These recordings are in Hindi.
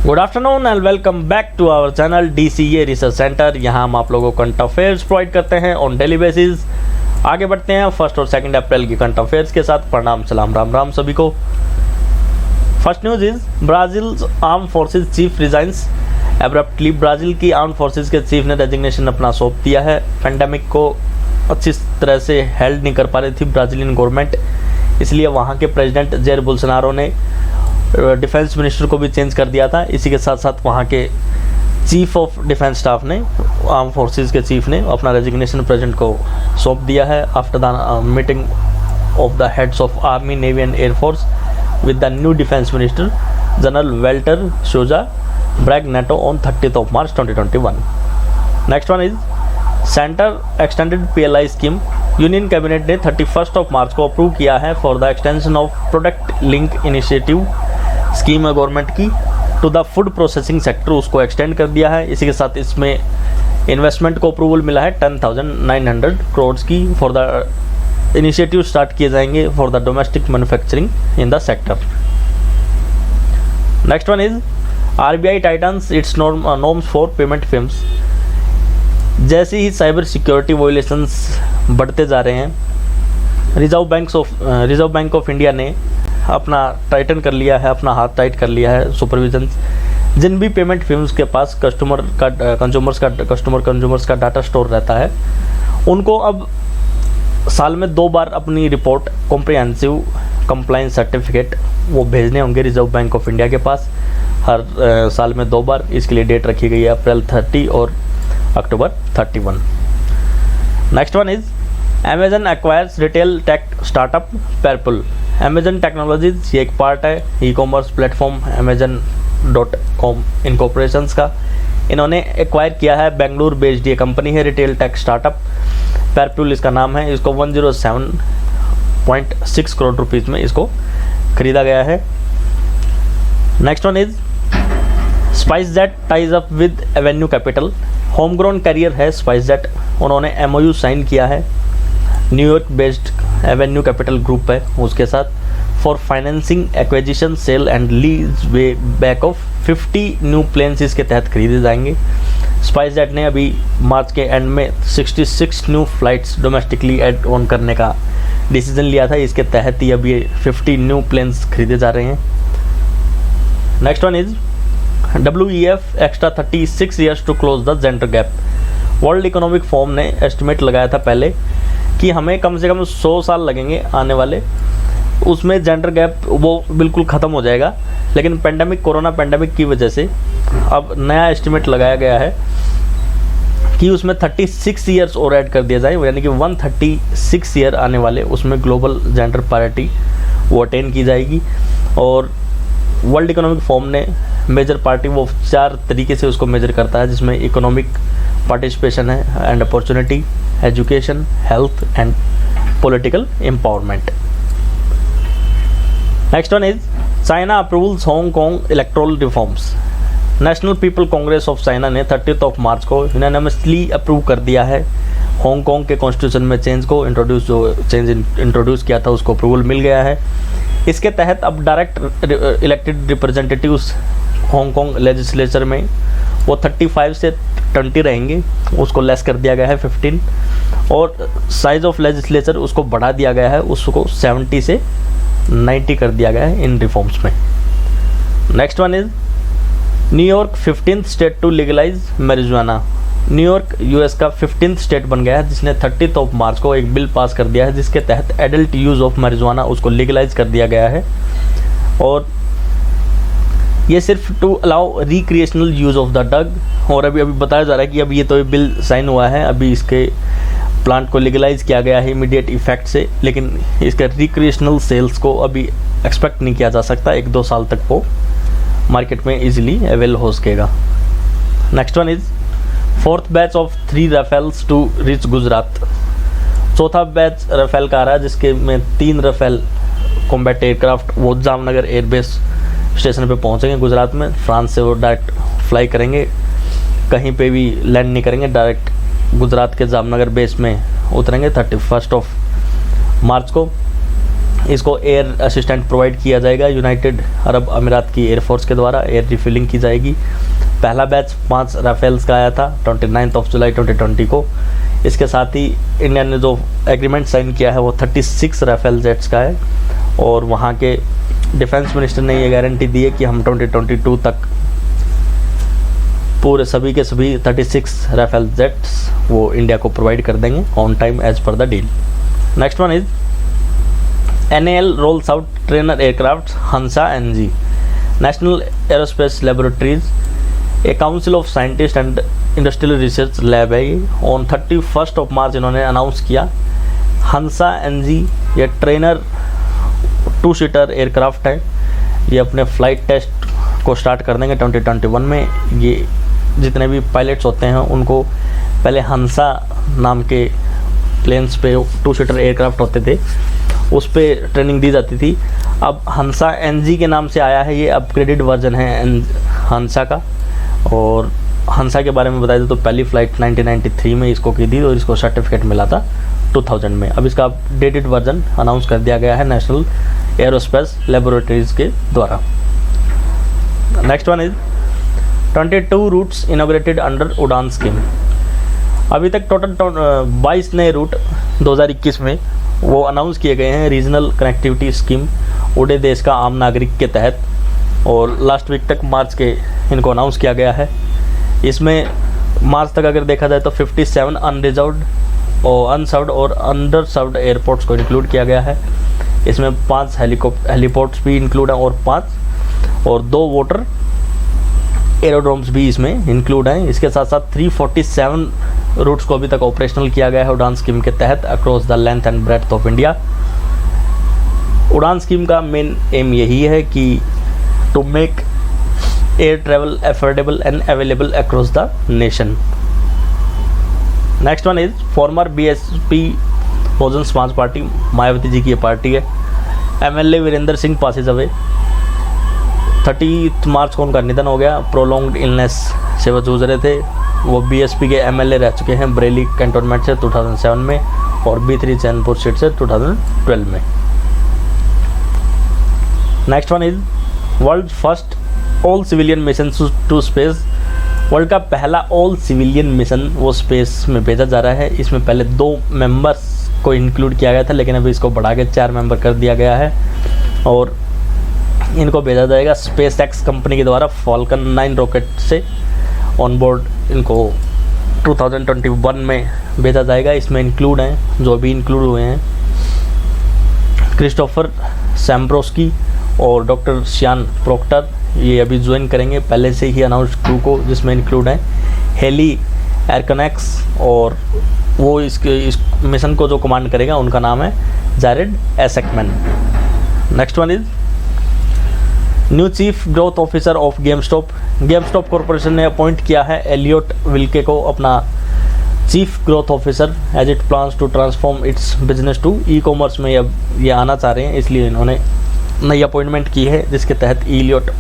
Good afternoon and welcome back to our channel DCA research centre. यहाँ हम आप लोगों को करंट अफेयर्स प्रोवाइड करते हैं ऑन डेली बेसिस। आगे बढ़ते हैं 1 और 2 अप्रैल की करंट अफेयर्स के साथ। प्रणाम, सलाम, राम राम सभी को। First news is Brazil arm forces chief resigns abruptly. Brazil की आर्म फोर्सेज के चीफ ने रेजिग्नेशन अपना सौंप दिया है। पेंडेमिक को अच्छी तरह से हेल्ड नहीं कर पा रही थी ब्राज़ीलियन गवर्नमेंट, इसलिए वहाँ के प्रेसिडेंट जेर बोल्सोनारो ने डिफेंस मिनिस्टर को भी चेंज कर दिया था। इसी के साथ साथ वहाँ के चीफ ऑफ डिफेंस स्टाफ ने, आर्म फोर्सेस के चीफ ने अपना रेजिग्नेशन प्रेसिडेंट को सौंप दिया है। After the meeting of the heads of army, navy and air force with the new defence minister general Walter Souza Braga Netto on 30 of March 2021। Next one is centre extended PLI scheme. Union cabinet ने 31 of March को अप्रूव किया है for the extension of product link initiative scheme है गवर्नमेंट की to the food processing sector, उसको एक्सटेंड कर दिया है। इसी के साथ इसमें इन्वेस्टमेंट को अप्रूवल मिला है 10,900 करोड़ की फॉर द इनिशिएटिव स्टार्ट किए जाएंगे for the domestic manufacturing in the sector. Next one is RBI titans it's norms for payment firms. जैसे ही साइबर सिक्योरिटी वॉयलेशंस बढ़ते जा रहे हैं, रिजर्व बैंक ऑफ इंडिया ने अपना टाइटन कर लिया है, अपना हाथ टाइट कर लिया है सुपरविजन। जिन भी पेमेंट फर्म्स के पास कंज्यूमर्स का डाटा स्टोर रहता है, उनको अब साल में 2 बार अपनी रिपोर्ट कॉम्प्रिहेंसिव कंप्लायंस सर्टिफिकेट वो भेजने होंगे रिजर्व बैंक ऑफ इंडिया के पास हर साल में 2 बार। इसके लिए डेट रखी गई है अप्रैल 30 और October 31। Next one is Amazon acquires retail tech startup Perpule. Amazon technologies ये एक पार्ट है ई-कॉमर्स प्लेटफॉर्म amazon.com इनकॉर्पोरेशंस का। इन्होंने एक्वायर किया है बेंगलुरु बेस्ड ये कंपनी है, रिटेल टेक स्टार्टअप पेरपुल इसका नाम है। इसको 107.6 करोड़ रुपीज़ में इसको खरीदा गया है। Next one is SpiceJet ties up with Avenue Capital. Home grown carrier है स्पाइसजेट, उन्होंने MOU साइन किया है New York based Avenue Capital group है उसके साथ for financing acquisition sale and lease way back of 50 new planes इसके तहत खरीदे जाएंगे। स्पाइसजेट ने अभी मार्च के एंड में 66 new flights domestically add on करने का डिसीजन लिया था। इसके तहत ही अब ये 50 न्यू प्लेन्स खरीदे जा रहे हैं। Next one is WEF extra 36 years to close the gender gap. World Economic Forum ने एस्टिमेट लगाया था पहले कि हमें कम से कम 100 साल लगेंगे आने वाले, उसमें जेंडर गैप वो बिल्कुल ख़त्म हो जाएगा। लेकिन कोरोना पेंडेमिक की वजह से अब नया एस्टिमेट लगाया गया है कि उसमें 36 ईयर्स और ऐड कर दिया जाए, यानी कि 136 ईयर आने वाले उसमें ग्लोबल जेंडर पैरिटी वो अटेन की जाएगी। और वर्ल्ड इकोनॉमिक फोरम ने मेजर पार्टी वो 4 तरीके से उसको मेजर करता है, जिसमें इकोनॉमिक पार्टिसिपेशन है and opportunity, education, health and political empowerment. Next one is China approvals Hong Kong electoral reforms. National people Congress of China ने 30 of March को यूनानिमसली अप्रूव कर दिया है हांगकांग के कॉन्स्टिट्यूशन में चेंज को। इंट्रोड्यूस किया था उसको अप्रूवल मिल गया है। इसके तहत अब direct elected representatives Hong Kong legislature में वो 35 से 20 रहेंगे, उसको लेस कर दिया गया है 15। और साइज ऑफ लेजिस्लेचर उसको बढ़ा दिया गया है, उसको 70 से 90 कर दिया गया है इन रिफॉर्म्स में। Next one is New York 15th state to legalise marijuana. New York US का 15th स्टेट बन गया है, जिसने 30 of March को एक बिल पास कर दिया है जिसके तहत एडल्ट यूज़ ऑफ मैरिजुआना उसको लीगलाइज कर दिया गया है। और ये सिर्फ to allow recreational use of the drug. और अभी बताया जा रहा है कि अभी ये तो बिल साइन हुआ है, अभी इसके प्लांट को लीगलाइज किया गया है इमीडिएट इफेक्ट से, लेकिन इसके रिक्रिएशनल सेल्स को अभी एक्सपेक्ट नहीं किया जा सकता। 1-2 साल तक वो मार्केट में इजीली अवेल हो सकेगा। Next one is 4th batch of 3 Rafales to reach Gujarat. चौथा बैच राफेल का आ रहा है, जिसके में 3 राफेल कॉम्बैट एयरक्राफ्ट वो जामनगर एयरबेस स्टेशन पे पहुंचेंगे गुजरात में। फ्रांस से वो डायरेक्ट फ्लाई करेंगे, कहीं पे भी लैंड नहीं करेंगे, डायरेक्ट गुजरात के जामनगर बेस में उतरेंगे 31 of March को। इसको एयर असिस्टेंट प्रोवाइड किया जाएगा यूनाइटेड अरब अमीरात की एयरफोर्स के द्वारा। एयर रिफिलिंग की जाएगी। पहला बैच 5 राफेल्स का आया था 29 जुलाई 2020 को। इसके साथ ही इंडिया ने जो एग्रीमेंट साइन किया है वो 36 राफेल जेट्स का है, और वहाँ के डिफेंस मिनिस्टर ने ये गारंटी दी है कि हम 2022 तक पूरे सभी के सभी 36 राफेल जेट्स वो इंडिया को प्रोवाइड कर देंगे on time as per the deal. Next one is NAL rolls out trainer aircraft Hansa NG. National Aerospace Laboratories, a council of scientists and industrial research lab है ये। On 31st of March इन्होंने अनाउंस किया हंसा NG, ये ट्रेनर 2-सीटर एयरक्राफ्ट है। ये अपने फ्लाइट टेस्ट को स्टार्ट कर देंगे 2021 में। ये जितने भी पायलट्स होते हैं उनको पहले हंसा नाम के प्लेन्स पे 2-सीटर एयरक्राफ्ट होते थे, उस पर ट्रेनिंग दी जाती थी। अब हंसा NG के नाम से आया है, ये अपग्रेडेड वर्जन है हंसा का। और हंसा के बारे में बताया जाए तो पहली फ़्लाइट 1993 में इसको की थी और इसको सर्टिफिकेट मिला था 2000 में। अब इसका अपडेटेड वर्जन अनाउंस कर दिया गया है नेशनल एरोस्पेस लेबोरेटरीज़ के द्वारा। Next one is 22 routes inaugurated under UDAN scheme. अभी तक टोटल 22 नए रूट 2021 में वो अनाउंस किए गए हैं रीजनल कनेक्टिविटी स्कीम उड़े देश का आम नागरिक के तहत, और लास्ट वीक तक मार्च के इनको अनाउंस किया गया है। इसमें मार्च तक अगर देखा जाए तो 57 अनरिजर्व्ड और अनसर्व्ड और अंडर सर्व्ड एयरपोर्ट्स को इंक्लूड किया गया है। इसमें 5 हेलीपोर्ट्स भी इंक्लूड हैं और 2 वाटर एरोड्रोम्स भी इसमें इंक्लूड हैं। इसके साथ साथ 347 रूट्स को अभी तक ऑपरेशनल किया गया है उड़ान स्कीम के तहत across the length and breadth of India. UDAN scheme का मेन एम यही है कि to make air travel affordable and available across the nation. Next one is former BSP Bahujan Samaj party, Mayawati ji की ये पार्टी है। MLA Virendra Singh passes away, 30 March को उनका निधन हो गया। प्रोलॉन्ग्ड इलनेस से वो जूझ रहे थे। वो BSP के MLA रह चुके हैं बरेली कैंटोनमेंट से 2007 में और B3 चैनपुर सीट से 2012 में। Next one is world first all civilian mission to space. World का पहला ऑल सिविलियन मिशन वो स्पेस में भेजा जा रहा है। इसमें पहले 2 मेंबर्स को इंक्लूड किया गया था, लेकिन अभी इसको बढ़ा के 4 मेंबर कर दिया गया है और इनको भेजा जाएगा SpaceX कंपनी के द्वारा फॉल्कन 9 रॉकेट से ऑन बोर्ड। इनको 2021 में भेजा जाएगा। इसमें इंक्लूड हैं, जो अभी इंक्लूड हुए हैं, क्रिस्टोफर सैम्ब्रोस्की और डॉक्टर शियान प्रोक्टर। ये अभी ज्वाइन करेंगे पहले से ही अनाउंस क्रू को, जिसमें इंक्लूड हैं हेली एरकनेक्स, और वो इस मिशन को जो कमांड करेगा उनका नाम है Jared Isaacman. Next one is new chief growth officer of GameStop corporation ने अपॉइंट किया है एलियट विल्के को अपना chief growth officer as it plans to transform its business to e-commerce में। अब ये आना चाह रहे हैं, इसलिए इन्होंने नई अपॉइंटमेंट की है, जिसके तहत एलियट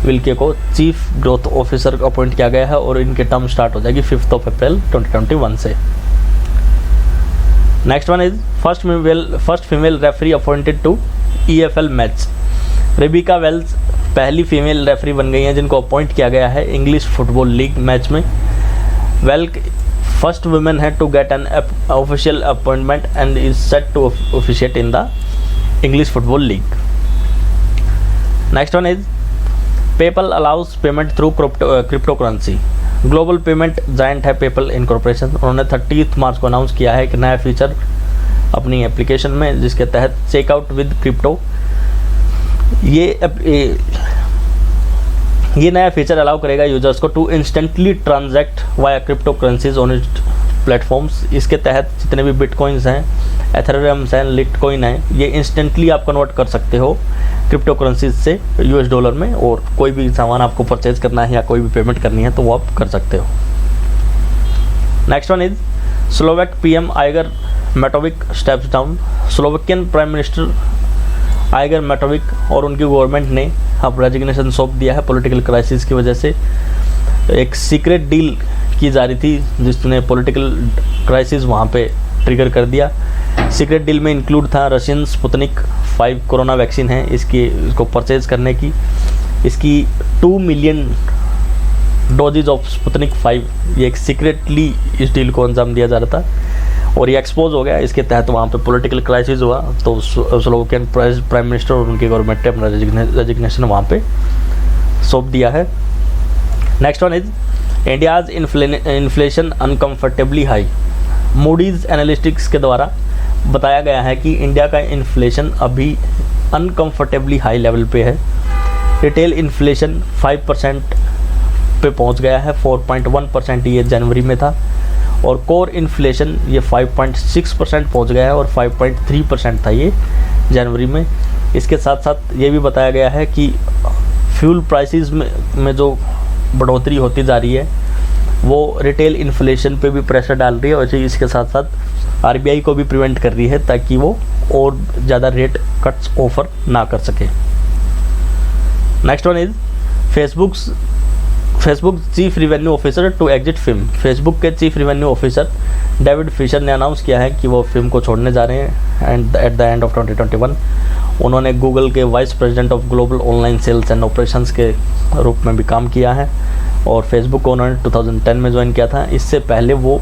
विल्के को चीफ ग्रोथ ऑफिसर अपॉइंट किया गया है और इनके टर्म स्टार्ट हो जाएगी 5 अप्रैल 2021 से। Next one is first female referee appointed to EFL match. Rebecca Welsh पहली फीमेल रेफरी बन गई हैं जिनको अपॉइंट किया गया है इंग्लिश फुटबॉल लीग मैच में। वेल्क फर्स्ट वुमेन है to get an official appointment and is set to officiate in the English football league. Next one is PayPal allows payment through crypto currency. Global payment giant है पेपल इनकॉर्पोरेशन। उन्होंने 30 मार्च को अनाउंस किया है एक नया फीचर अपनी एप्लीकेशन में, जिसके तहत चेकआउट विद क्रिप्टो। ये नया फीचर अलाउ करेगा यूजर्स को to instantly transact via crypto currencies on it platforms. इसके तहत जितने भी बिटकॉइंस हैं, एथेरियम्स हैं, लिटकॉइन हैं, ये इंस्टेंटली आप कन्वर्ट कर सकते हो क्रिप्टो करेंसीज से US डॉलर में, और कोई भी सामान आपको परचेज करना है या कोई भी पेमेंट करनी है तो वो आप कर सकते हो। Next one is Slovak PM Igor Matovic steps down. Slovakian prime minister Igor Matovic और उनकी गवर्नमेंट ने अब रेजिग्नेशन सौंप दिया है पॉलिटिकल क्राइसिस की वजह से। एक सीक्रेट डील की जा रही थी जिसने पॉलिटिकल क्राइसिस वहाँ पे ट्रिगर कर दिया। सीक्रेट डील में इंक्लूड था रशियन स्पुतनिक 5 कोरोना वैक्सीन है, इसको परचेज करने की। इसकी 2 मिलियन डोजेज ऑफ स्पुतनिक 5 ये एक सीक्रेटली इस डील को अंजाम दिया जा रहा था और ये एक्सपोज हो गया। इसके तहत वहाँ पे पॉलिटिकल क्राइसिस हुआ, तो स्लोवाकियन प्राइम मिनिस्टर और उनकी गवर्नमेंट ने अपना रेजिग्नेशन वहाँ पे सौंप दिया है। Next one is India's inflation uncomfortably high. Moody's analytics के द्वारा बताया गया है कि इंडिया का इन्फ्लेशन अभी अनकम्फर्टेबली हाई लेवल पे है। रिटेल इन्फ्लेशन 5% पे पहुंच गया है, 4.1% ये जनवरी में था, और कोर इन्फ्लेशन ये 5.6% पहुंच गया है और 5.3% था ये जनवरी में। इसके साथ साथ ये भी बताया गया है कि फ्यूल प्राइसेस में जो बढ़ोतरी होती जा रही है वो रिटेल इन्फ्लेशन पे भी प्रेशर डाल रही है और इसके साथ साथ आरबीआई को भी प्रिवेंट कर रही है ताकि वो और ज़्यादा रेट कट्स ऑफर ना कर सके। Next one is Facebook chief revenue officer to exit firm. Facebook के chief revenue officer David Fischer ने अनाउंस किया है कि वो फिल्म को छोड़ने जा रहे हैं and at the end of 2021। उन्होंने गूगल के vice president of global online sales and operations के रूप में भी काम किया है और फेसबुक को उन्होंने 2010 में ज्वाइन किया था। इससे पहले वो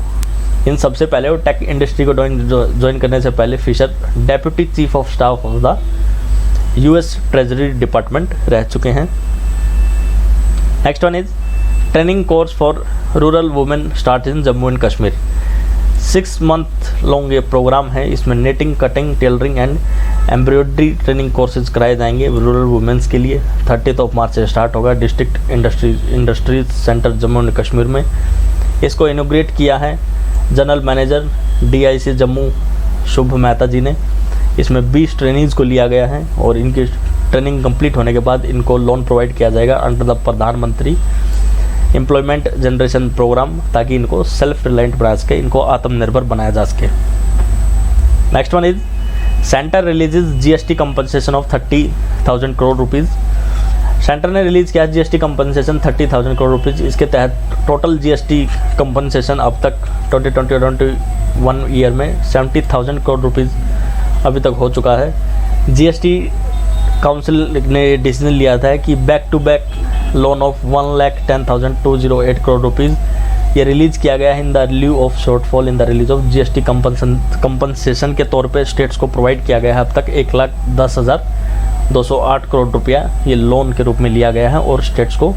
टेक इंडस्ट्री को ज्वाइन करने से पहले Fischer deputy chief of staff of the US treasury department रह चुके हैं। Next one is training course for rural women start in Jammu and Kashmir. 6 month long ये प्रोग्राम है। इसमें netting, cutting, tailoring and embroidery training courses कराए जाएंगे रूरल वुमेन्स के लिए। 30 मार्च से स्टार्ट होगा district industries centre Jammu and Kashmir में। इसको इनोग्रेट किया है जनरल मैनेजर DIC जम्मू शुभ मेहता जी ने। इसमें 20 ट्रेनिंग्स को लिया गया है और इनकी ट्रेनिंग कंप्लीट होने के बाद इनको लोन प्रोवाइड किया जाएगा अंडर द प्रधानमंत्री एम्प्लॉयमेंट जनरेशन प्रोग्राम, ताकि इनको सेल्फ रिलायंट बना सके, इनको आत्मनिर्भर बनाया जा सके। Next one is centre releases GST compensation of 30,000 crore rupees. Centre ने रिलीज़ किया GST कंपनसेशन 30,000 करोड़ रुपीज़। इसके तहत टोटल GST कंपनसेशन अब तक 2020-21 ईयर में 70,000 करोड़ रुपीज़ अभी तक हो चुका है। GST काउंसिल ने डिसीजन लिया था कि back to back loan of 1,10,208 crore rupees ये रिलीज़ किया गया है in the lieu of shortfall in the release of GST compensation के तौर पे स्टेट्स को प्रोवाइड किया गया है। अब तक 1,10,208 करोड़ रुपया ये लोन के रूप में लिया गया है और स्टेट्स को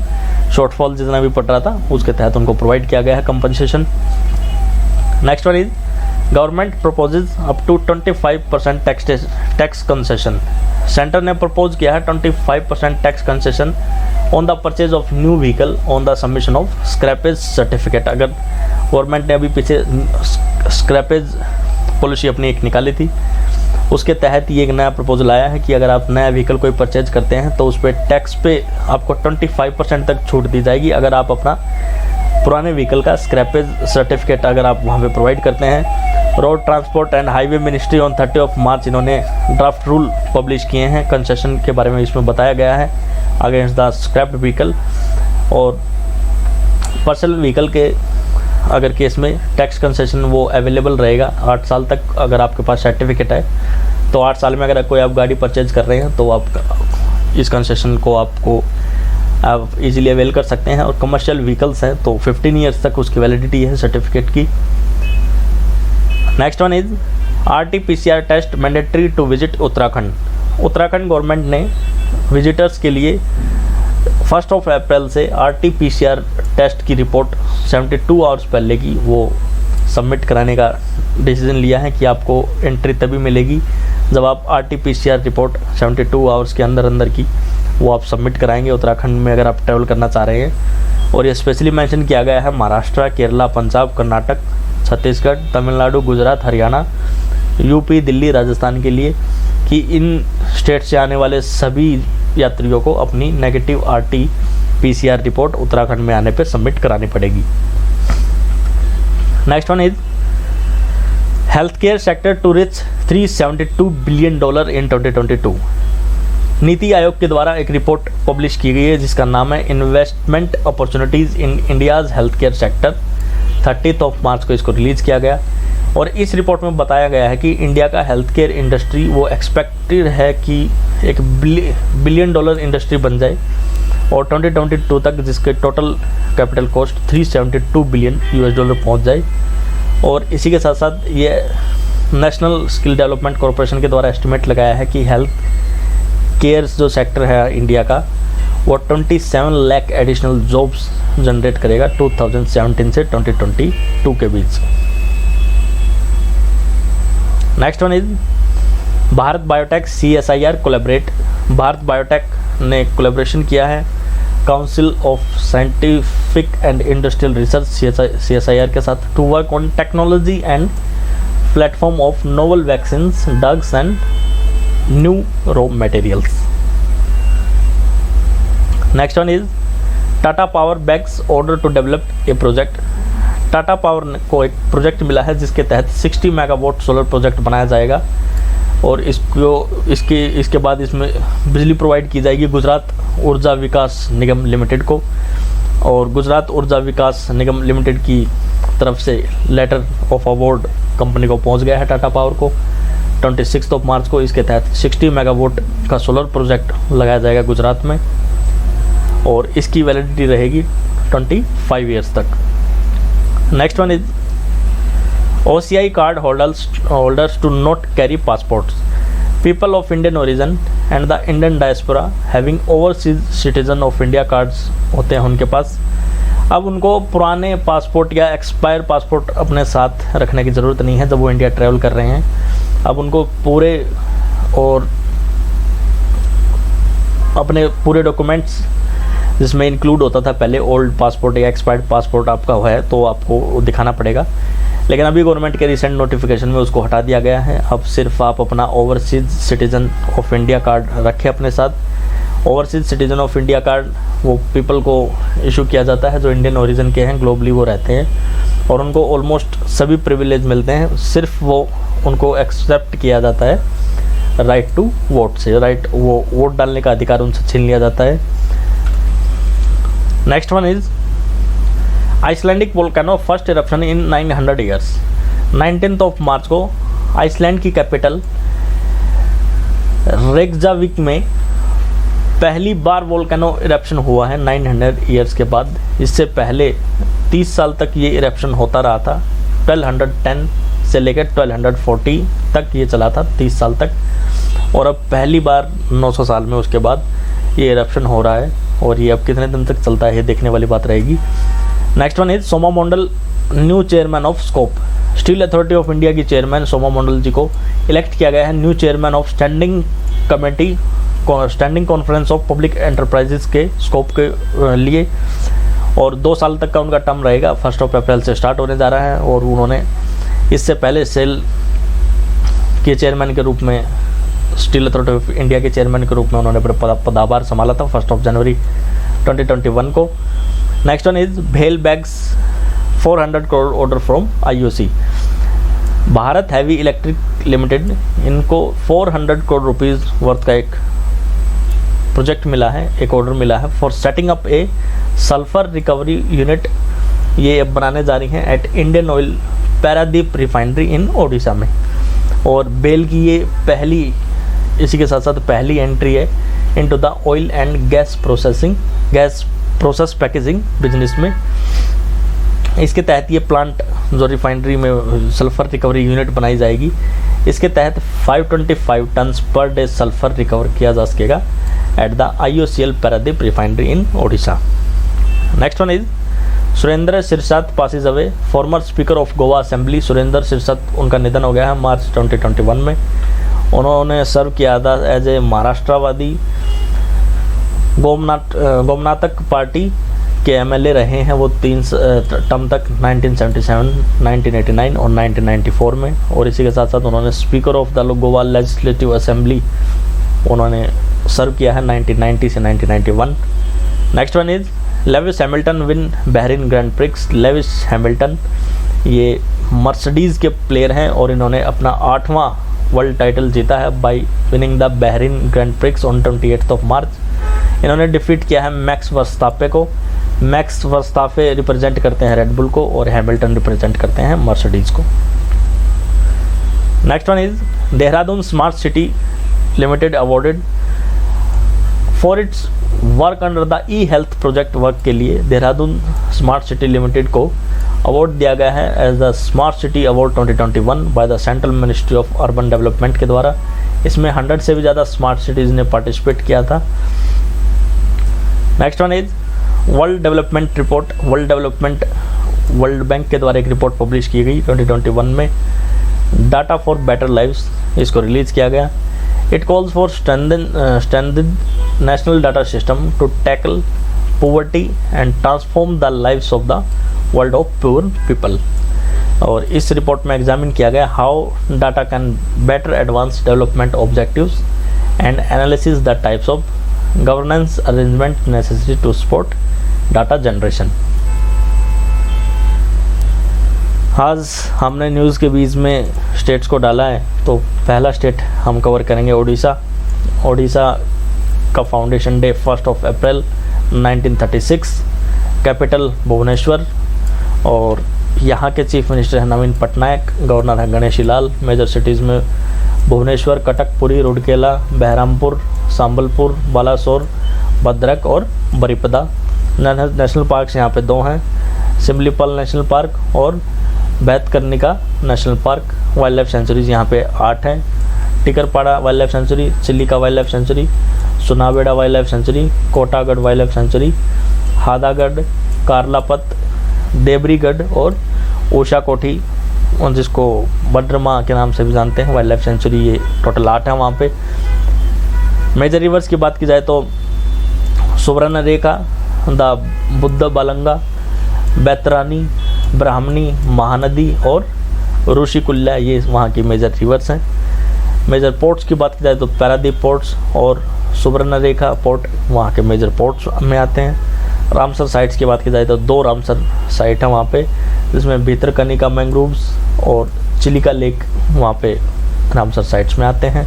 शॉर्टफॉल जितना भी पड़ रहा था उसके तहत उनको प्रोवाइड किया गया है compensation. Next one is government proposes up to 25% tax concession. Centre ने प्रपोज किया है 25% tax concession on the purchase of new vehicle on the submission of scrappage certificate. अगर गवर्नमेंट ने अभी पीछे स्क्रैपेज पॉलिसी अपनी एक निकाली थी, उसके तहत ये एक नया प्रपोजल आया है कि अगर आप नया व्हीकल कोई परचेज करते हैं तो उस पर टैक्स पे आपको 25% तक छूट दी जाएगी अगर आप अपना पुराने व्हीकल का स्क्रैपेज सर्टिफिकेट अगर आप वहाँ पे प्रोवाइड करते हैं। Road transport and highway ministry on 30 मार्च इन्होंने ड्राफ्ट रूल पब्लिश किए हैं कंसेशन के बारे में। इसमें बताया गया है अगेंस्ट द स्क्रैप्ड व्हीकल और पर्सनल व्हीकल के अगर केस में टैक्स कंसेशन वो अवेलेबल रहेगा 8 साल तक। अगर आपके पास सर्टिफिकेट है तो 8 साल में अगर कोई आप गाड़ी परचेज कर रहे हैं तो आप इस कंसेशन को आप इजीली अवेल कर सकते हैं। और कमर्शियल व्हीकल्स हैं तो 15 ईयर्स तक उसकी वैलिडिटी है सर्टिफिकेट की। Next one is RT-PCR test mandatory to visit Uttarakhand. Uttarakhand government ने विजिटर्स के लिए 1 अप्रैल से RT-PCR टेस्ट की रिपोर्ट 72 आवर्स पहले की वो सबमिट कराने का डिसीजन लिया है कि आपको एंट्री तभी मिलेगी जब आप RT-PCR रिपोर्ट 72 आवर्स के अंदर की वो आप सबमिट कराएंगे उत्तराखंड में अगर आप ट्रैवल करना चाह रहे हैं। और ये स्पेशली मेंशन किया गया है महाराष्ट्र, केरला, पंजाब, कर्नाटक, छत्तीसगढ़, तमिलनाडु, गुजरात, हरियाणा, UP, दिल्ली, राजस्थान के लिए कि इन स्टेट से आने वाले सभी यात्रियों को अपनी नेगेटिव RT-PCR रिपोर्ट उत्तराखंड में आने पर सबमिट करानी पड़ेगी। Next one is health care sector to reach $372 billion in 2022। NITI आयोग के द्वारा एक रिपोर्ट पब्लिश की गई है जिसका नाम है इन्वेस्टमेंट अपॉर्चुनिटीज़ इन India's health care sector. 30 March को इसको रिलीज़ किया गया और इस रिपोर्ट में बताया गया है कि इंडिया का हेल्थ केयर इंडस्ट्री वो एक्सपेक्टेड है कि एक $1 बिलियन इंडस्ट्री बन जाए और 2022 तक जिसके टोटल कैपिटल कॉस्ट $372 बिलियन पहुंच जाए। और इसी के साथ साथ ये नेशनल स्किल डेवलपमेंट कॉरपोरेशन के द्वारा एस्टिमेट लगाया है कि हेल्थ केयर जो सेक्टर है इंडिया का वो 27 लाख एडिशनल जॉब्स जनरेट करेगा 2017 से 2022 के बीच। Next one is Bharat Biotech CSIR collaborate. Bharat Biotech ने कोलैबोरेशन किया है council of scientific and industrial research CSIR के साथ to work on technology and platform of novel vaccines, drugs and new raw materials. Next one is Tata Power backs order to develop a project. Tata Power को एक प्रोजेक्ट मिला है जिसके तहत 60 मेगावाट सोलर प्रोजेक्ट बनाया जाएगा और इसके बाद इसमें बिजली प्रोवाइड की जाएगी गुजरात ऊर्जा विकास निगम लिमिटेड को। और गुजरात ऊर्जा विकास निगम लिमिटेड की तरफ से लेटर ऑफ अवार्ड कंपनी को पहुंच गया है टाटा पावर को 26 मार्च को। इसके तहत 60 मेगावाट का सोलर प्रोजेक्ट लगाया जाएगा गुजरात में और इसकी वैलिडिटी रहेगी 25 ईयर्स तक। Next one is OCI card holders to not carry passports. People of Indian origin and the Indian diaspora having overseas citizen of India cards होते हैं उनके पास। अब उनको पुराने पासपोर्ट या एक्सपायर पासपोर्ट अपने साथ रखने की ज़रूरत नहीं है जब वो इंडिया ट्रैवल कर रहे हैं। अब उनको पूरे अपने डॉक्यूमेंट्स जिसमें इंक्लूड होता था पहले ओल्ड पासपोर्ट या एक्सपायर्ड पासपोर्ट आपका है तो आपको दिखाना पड़ेगा, लेकिन अभी गवर्नमेंट के रिसेंट नोटिफिकेशन में उसको हटा दिया गया है। अब सिर्फ आप अपना overseas citizen of India card रखें अपने साथ। Overseas citizen of India card वो पीपल को इशू किया जाता है जो इंडियन ओरिजिन के हैं, ग्लोबली वो रहते हैं और उनको ऑलमोस्ट सभी प्रिविलेज मिलते हैं। सिर्फ वो उनको एक्सेप्ट किया जाता है राइट टू वोट से, वो वोट डालने का अधिकार उनसे छीन लिया जाता है। Next one is Icelandic volcano first eruption in 900 years. 19 मार्च को आइसलैंड की कैपिटल रेकजाविक में पहली बार वोल्केनो इरप्शन हुआ है 900 ईयर्स के बाद। इससे पहले 30 साल तक ये इरप्शन होता रहा था। 1210 से लेकर 1240 तक ये चला था, 30 साल तक। और अब पहली बार 900 साल में उसके बाद ये इरप्शन हो रहा है और ये अब कितने दिन तक चलता है ये देखने वाली बात रहेगी। Next one is Soma Mandal new chairman of scope. Steel authority of India की चेयरमैन सोमा मंडल जी को इलेक्ट किया गया है new chairman of standing conference of public enterprises के स्कोप के लिए और 2 साल तक का उनका टर्म रहेगा। 1 अप्रैल से स्टार्ट होने जा रहा है और उन्होंने इससे पहले सेल के चेयरमैन के रूप में, स्टील अथॉरिटी ऑफ इंडिया के चेयरमैन के रूप में उन्होंने पदभार संभाला था 1 जनवरी 2021 को। नेक्स्ट वन इज भेल bags 400 crore order from IOC। Bharat heavy electric limited इनको 400 करोड़ रुपीज़ वर्थ का एक प्रोजेक्ट मिला है, एक ऑर्डर मिला है for setting up a sulphur recovery unit. ये अब बनाने जा रही हैं at Indian oil Paradip refinery in Odisha में। और बेल की ये पहली, इसी के साथ साथ पहली एंट्री है into the oil and gas process packaging business में। इसके तहत ये प्लांट जो रिफाइनरी में सल्फर रिकवरी यूनिट बनाई जाएगी, इसके तहत 525 turns per day sulphur recover किया जा सकेगा at the IOCL Paradip refinery in Odisha. Next one is Surendra Sirsat passes away. Farmer speaker of Goa assembly Surendra Sirsat, उनका निधन हो गया है मार्च 2021 में। उन्होंने सर्व किया था एज ए महाराष्ट्रवादी गोमनातक पार्टी के MLA रहे हैं वो 3 टर्म तक 1977, 1989 और 1994 में। और इसी के साथ साथ उन्होंने speaker of the Goa legislative assembly उन्होंने सर्व किया है 1990 से 1991। Next one is Lewis Hamilton win Bahrain grand prix. Lewis Hamilton ये मर्सिडीज़ के प्लेयर हैं और इन्होंने अपना 8वां वर्ल्ड टाइटल जीता है bye winning the Bahrain grand prix on 28 मार्च। इन्होंने डिफीट किया है मैक्स वर्स्तापे को। मैक्स वर्स्तापे रिप्रेजेंट करते हैं रेड बुल को और हैमिल्टन रिप्रेजेंट करते हैं मर्सिडीज़ को। Next one is Dehradun smart city limited awarded for its work under the e health project work के लिए देहरादून स्मार्ट सिटी लिमिटेड को अवार्ड दिया गया है as the smart city award 2021 by the central ministry of urban development के द्वारा। इसमें 100 से भी ज़्यादा स्मार्ट सिटीज़ ने पार्टिसिपेट किया था। Next one is world development report. World bank के द्वारा एक रिपोर्ट पब्लिश की गई 2021 में, डाटा फॉर बेटर लाइव्स, इसको रिलीज़ किया गया। It calls for strengthened national data system to tackle poverty and transform the lives of the world of poor people। और इस रिपोर्ट में एग्जामिन किया गया how data can better advance development objectives and analysis the types of governance arrangement necessary to support data generation. आज हमने न्यूज़ के बीच में स्टेट्स को डाला है, तो पहला स्टेट हम कवर करेंगे उड़ीसा। उड़ीसा का फाउंडेशन डे 1 अप्रैल 1936, कैपिटल भुवनेश्वर, और यहाँ के चीफ मिनिस्टर हैं नवीन पटनायक, गवर्नर हैं गणेशी लाल। मेजर सिटीज़ में भुवनेश्वर, कटक, पुरी, रुड़केला, बहरामपुर, संबलपुर, बालासोर, भद्रक और बरिपदा। नेशनल पार्क्स यहाँ पे 2 हैं, सिमलीपाल नेशनल पार्क और Bhitarkanika national park. Wildlife sanctuaries यहाँ पे 8 हैं, Tikarpada wildlife sanctuary, Chilika wildlife sanctuary, Sunabeda wildlife sanctuary, Kotagarh wildlife sanctuary, Hadagarh, Karlapat, Debrigarh और ओशा कोठी, और जिसको बड्रमा के नाम से भी जानते हैं, वाइल्ड लाइफ सेंचुरी। ये टोटल 8 है वहाँ पे। मेजर रिवर्स की बात की जाए तो सुवर्णरेखा, द बुद्ध बालंगा, बैतरानी, ब्राह्मणी, महानदी और ऋषिकुल्या, ये वहाँ की मेजर रिवर्स हैं। मेजर पोर्ट्स की बात की जाए तो पारादीप पोर्ट्स और सुवर्णरेखा पोर्ट वहाँ के मेजर पोर्ट्स में आते हैं। रामसर साइट्स की बात की जाए तो 2 रामसर साइट है वहाँ पे, जिसमें भीतरकनिका मैंग्रोव्स और चिलिका लेक वहाँ पे रामसर साइट्स में आते हैं।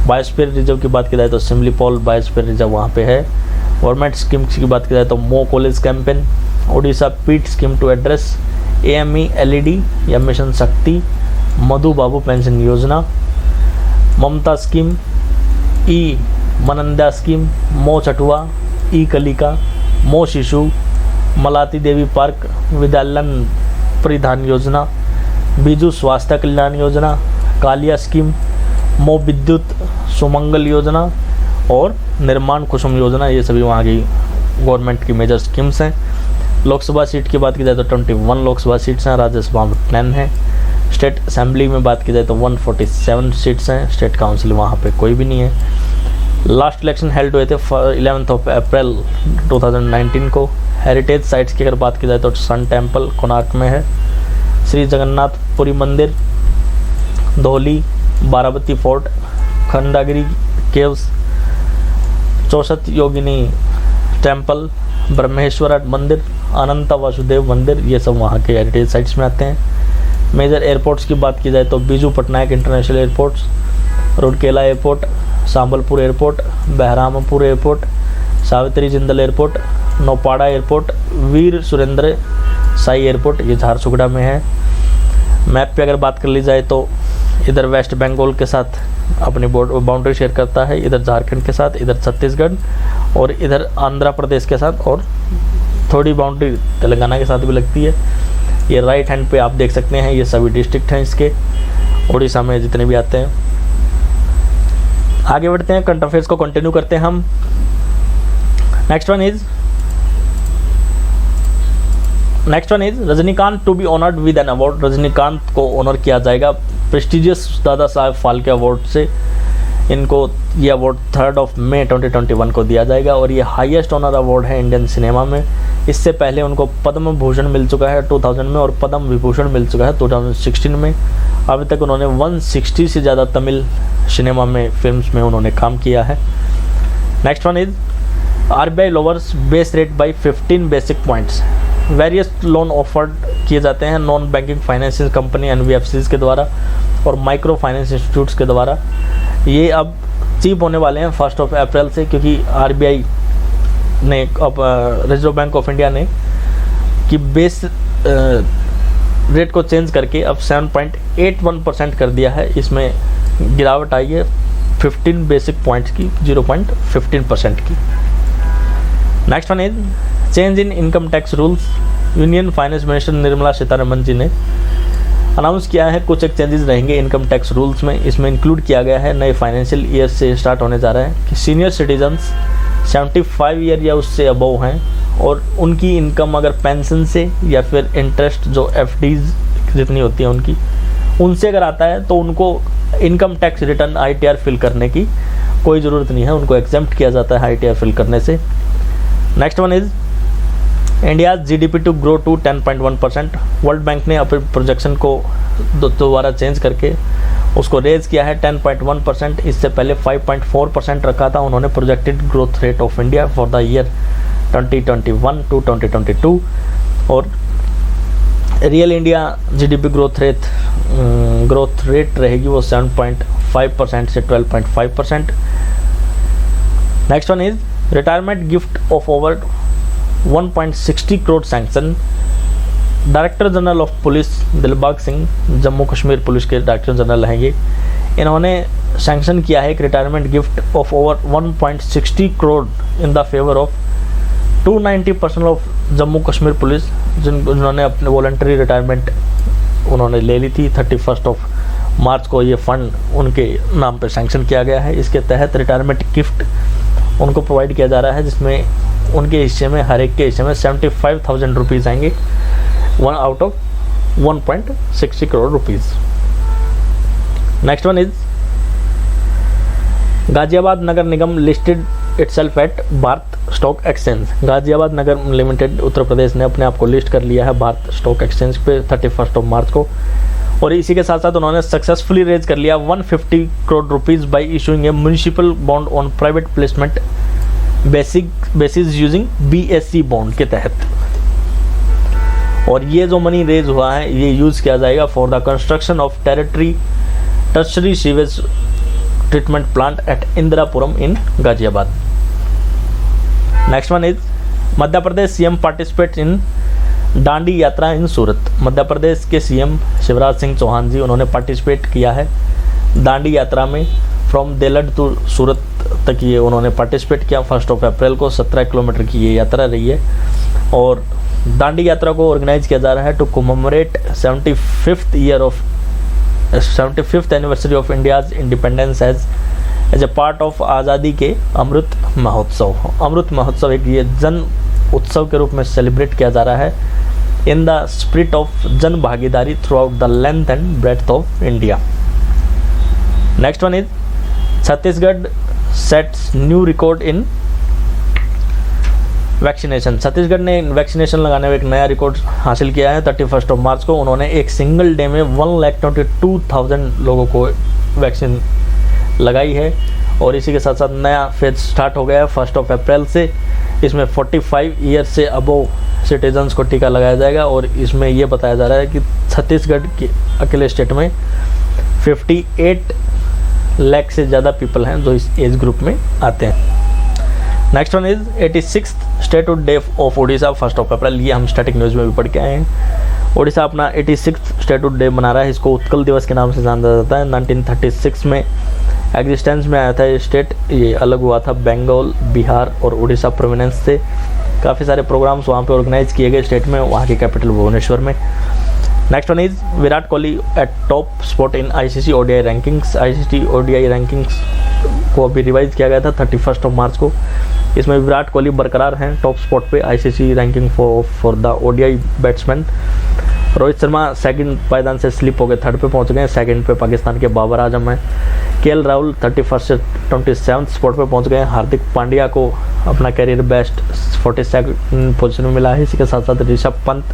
बायोस्फीयर रिजर्व की बात की जाए तो सिमलीपाल बायोस्फीयर रिजर्व वहाँ पे है। गवर्नमेंट स्कीम्स की बात की जाए तो मो कॉलेज कैंपेन, उड़ीसा पीट scheme to address AME LED या मिशन शक्ति, मधु बाबू पेंशन योजना, ममता स्कीम, ई मनंदा स्कीम, मो चटुआ, ई कलिका, मो शिशु, मलाती देवी पार्क विद्यालन परिधान योजना, बीजू स्वास्थ्य कल्याण योजना, कालिया स्कीम, मो विद्युत सुमंगल योजना और निर्माण कुसुम योजना। ये सभी वहाँ की गवर्नमेंट की मेजर स्कीम्स हैं। लोकसभा सीट की बात की जाए तो 21 लोकसभा सीट्स हैं, राज्यसभा में 10 हैं। स्टेट असेंबली में बात की जाए तो 147 सीट्स हैं। स्टेट काउंसिल वहाँ पे कोई भी नहीं है। लास्ट इलेक्शन हेल्ड हुए थे 11 अप्रैल 2019 को। हेरिटेज साइट्स की अगर बात की जाए तो सन टेम्पल कोणार्क में है, श्री जगन्नाथपुरी मंदिर, धौली, बाराबती फोर्ट, खंडागिरी केव्स, चौसठ योगिनी टेम्पल, ब्रह्मेश्वर मंदिर, अनंता वासुदेव मंदिर, ये सब वहाँ के हेरिटेज साइट्स में आते हैं। मेजर एयरपोर्ट्स की बात की जाए तो Biju Patnaik international airports, Rourkela airport, Sambalpur airport, Berhampur airport, Savitri Jindal airport, Nuapada airport, Veer Surendra Sai airport, ये झारसुगुड़ा में है। मैप पे अगर बात कर ली जाए तो इधर वेस्ट बंगाल के साथ अपनी बाउंड्री शेयर करता है, इधर झारखंड के साथ, इधर छत्तीसगढ़ और इधर आंध्र प्रदेश के साथ, और थोड़ी बाउंड्री तेलंगाना के साथ भी लगती है। ये राइट हैंड पे आप देख सकते हैं, ये सभी डिस्ट्रिक्ट हैं इसके उड़ीसा में जितने भी आते हैं। आगे बढ़ते हैं, करंट अफेयर्स को कंटिन्यू करते हैं हम। Next one is Rajinikanth to be honoured with an award. Rajinikanth को ऑनर किया जाएगा प्रेस्टिजियस दादा साहब फाल्के अवार्ड से। इनको ये अवार्ड 3 मई 2021 को दिया जाएगा और ये हाईएस्ट ऑनर अवार्ड है इंडियन सिनेमा में। इससे पहले उनको पद्म भूषण मिल चुका है 2000 में और पद्म विभूषण मिल चुका है 2016 में। अभी तक उन्होंने 160 से ज़्यादा तमिल सिनेमा में फिल्म्स में उन्होंने काम किया है। Next one is RBI lowers base rate by 15 basic points. Various loan offered किए जाते हैं non banking financial company NBFCs के द्वारा और माइक्रो फाइनेंस इंस्टीट्यूट्स के द्वारा। ये अब चीप होने वाले हैं 1 अप्रैल से, क्योंकि RBI ने अब रिजर्व बैंक ऑफ इंडिया ने कि बेस रेट को चेंज करके अब 7.81% कर दिया है। इसमें गिरावट आई है 15 बेसिक पॉइंट्स की, 0.15% की। Next one is change in income tax rules. Union finance minister Nirmala Sitharaman ji ने अनाउंस किया है कुछ एक चेंजेस रहेंगे इनकम टैक्स रूल्स में। इसमें इंक्लूड किया गया है नए फाइनेंशियल ईयर से स्टार्ट होने जा रहा है कि सीनियर सिटीजन्स 75 ईयर या उससे अबव हैं और उनकी इनकम अगर पेंशन से या फिर इंटरेस्ट जो एफडीज जितनी होती है उनसे अगर आता है तो उनको income tax return ITR fill करने की कोई ज़रूरत नहीं है, उनको एग्जेम्प्ट किया जाता है ITR फिल करने से। Next one is India GDP to grow to 10.1%। World bank ने अपने प्रोजेक्शन को दोबारा चेंज करके उसको रेज किया है 10.1%। इससे पहले 5.4% रखा था उन्होंने projected growth rate of India for the year 2021 to 2022। और real India GDP growth rate रहेगी वो 7.5% से 12.5%। Next one is retirement gift of over 1.60 crore sanction. Director general of police Dilbag Singh Jammu Kashmir police के डायरेक्टर जनरल हैं ये, इन्होंने सैंक्शन किया है एक retirement gift of over 1.60 crore in the favour of 290% of Jammu Kashmir police जिन्होंने अपने वॉलंटरी रिटायरमेंट उन्होंने ले ली थी। 31 मार्च को ये फंड उनके नाम पर सैंक्शन किया गया है। इसके तहत रिटायरमेंट गिफ्ट उनको प्रोवाइड किया जा रहा है जिसमें उनके हिस्से में हर एक के हिस्से में 75,000 रुपीज़ आएंगे, 1 out of 1.60 crore rupees. Next one is Ghaziabad Nagar Nigam listed itself at Bharat stock exchange. Ghaziabad Nagar limited Uttar Pradesh ने अपने आप को लिस्ट कर लिया है भारत स्टॉक एक्सचेंज पे 31 मार्च को। और इसी के साथ साथ उन्होंने सक्सेसफुली रेज कर लिया 150 crore rupees by issuing A municipal bond on private placement basis using BSE bond के तहत। और ये जो मनी रेज हुआ है ये यूज़ किया जाएगा for the construction of tertiary sewage treatment plant at Indirapuram in Ghaziabad. Next one is Madhya Pradesh CM participate in Dandi यात्रा इन सूरत। मध्य प्रदेश के CM शिवराज सिंह चौहान जी उन्होंने पार्टिसिपेट किया है दांडी यात्रा में। फ्रॉम देलड टू सूरत तक ये उन्होंने पार्टिसिपेट किया। 1 अप्रैल को 17 किलोमीटर की ये यात्रा रही है। और दांडी यात्रा को ऑर्गेनाइज किया जा रहा है to commemorate 75th anniversary of India's independence as a part of आज़ादी के अमृत महोत्सव। अमृत महोत्सव एक ये जन उत्सव के रूप में सेलिब्रेट किया जा रहा है इन द स्पिरिट ऑफ जन भागीदारी through out the length and breadth of India. Next one is Chhattisgarh sets new record in vaccination. Chhattisgarh ने वैक्सीनेशन लगाने में एक नया रिकॉर्ड हासिल किया है। 31 मार्च को उन्होंने एक सिंगल डे में 1,22,000 लोगों को वैक्सीन लगाई है। और इसी के साथ साथ नया फेज स्टार्ट हो गया है 1 अप्रैल से। इसमें 45 ईयर से अबव सिटीजन्स को टीका लगाया जाएगा। और इसमें ये बताया जा रहा है कि छत्तीसगढ़ के अकेले स्टेट में 58 लाख से ज़्यादा पीपल हैं जो इस एज ग्रुप में आते हैं। Next one is 86th statehood day of Orissa 1 अप्रैल। ये हम स्टैटिक न्यूज़ में भी पढ़ के आए हैं। उड़ीसा अपना 86th स्टेटहुड डे मना रहा है। इसको उत्कल दिवस के नाम से जाना जाता है। 1936 में एग्जिस्टेंस में आया था ये स्टेट। ये अलग हुआ था बंगाल, बिहार और उड़ीसा प्रोविनेंस से। काफ़ी सारे प्रोग्राम्स वहाँ पे ऑर्गेनाइज किए गए स्टेट में, वहाँ की कैपिटल भुवनेश्वर में। Next one is Virat Kohli eight top spot in ICC ODI rankings. ICC ODI rankings को अभी रिवाइज किया गया था 31 मार्च को। इसमें विराट कोहली बरकरार हैं टॉप स्पॉट पे ICC ranking for the ODI batsman. Rohit Sharma second पायदान से स्लिप हो गए, 3rd पे पहुंच गए। सेकंड पे पाकिस्तान के बाबर आजम हैं। KL राहुल 31 से 27th स्पॉट पे पहुंच गए। हार्दिक पांड्या को अपना कैरियर बेस्ट 42nd पोजीशन में मिला है। इसी के साथ साथ ऋषभ पंत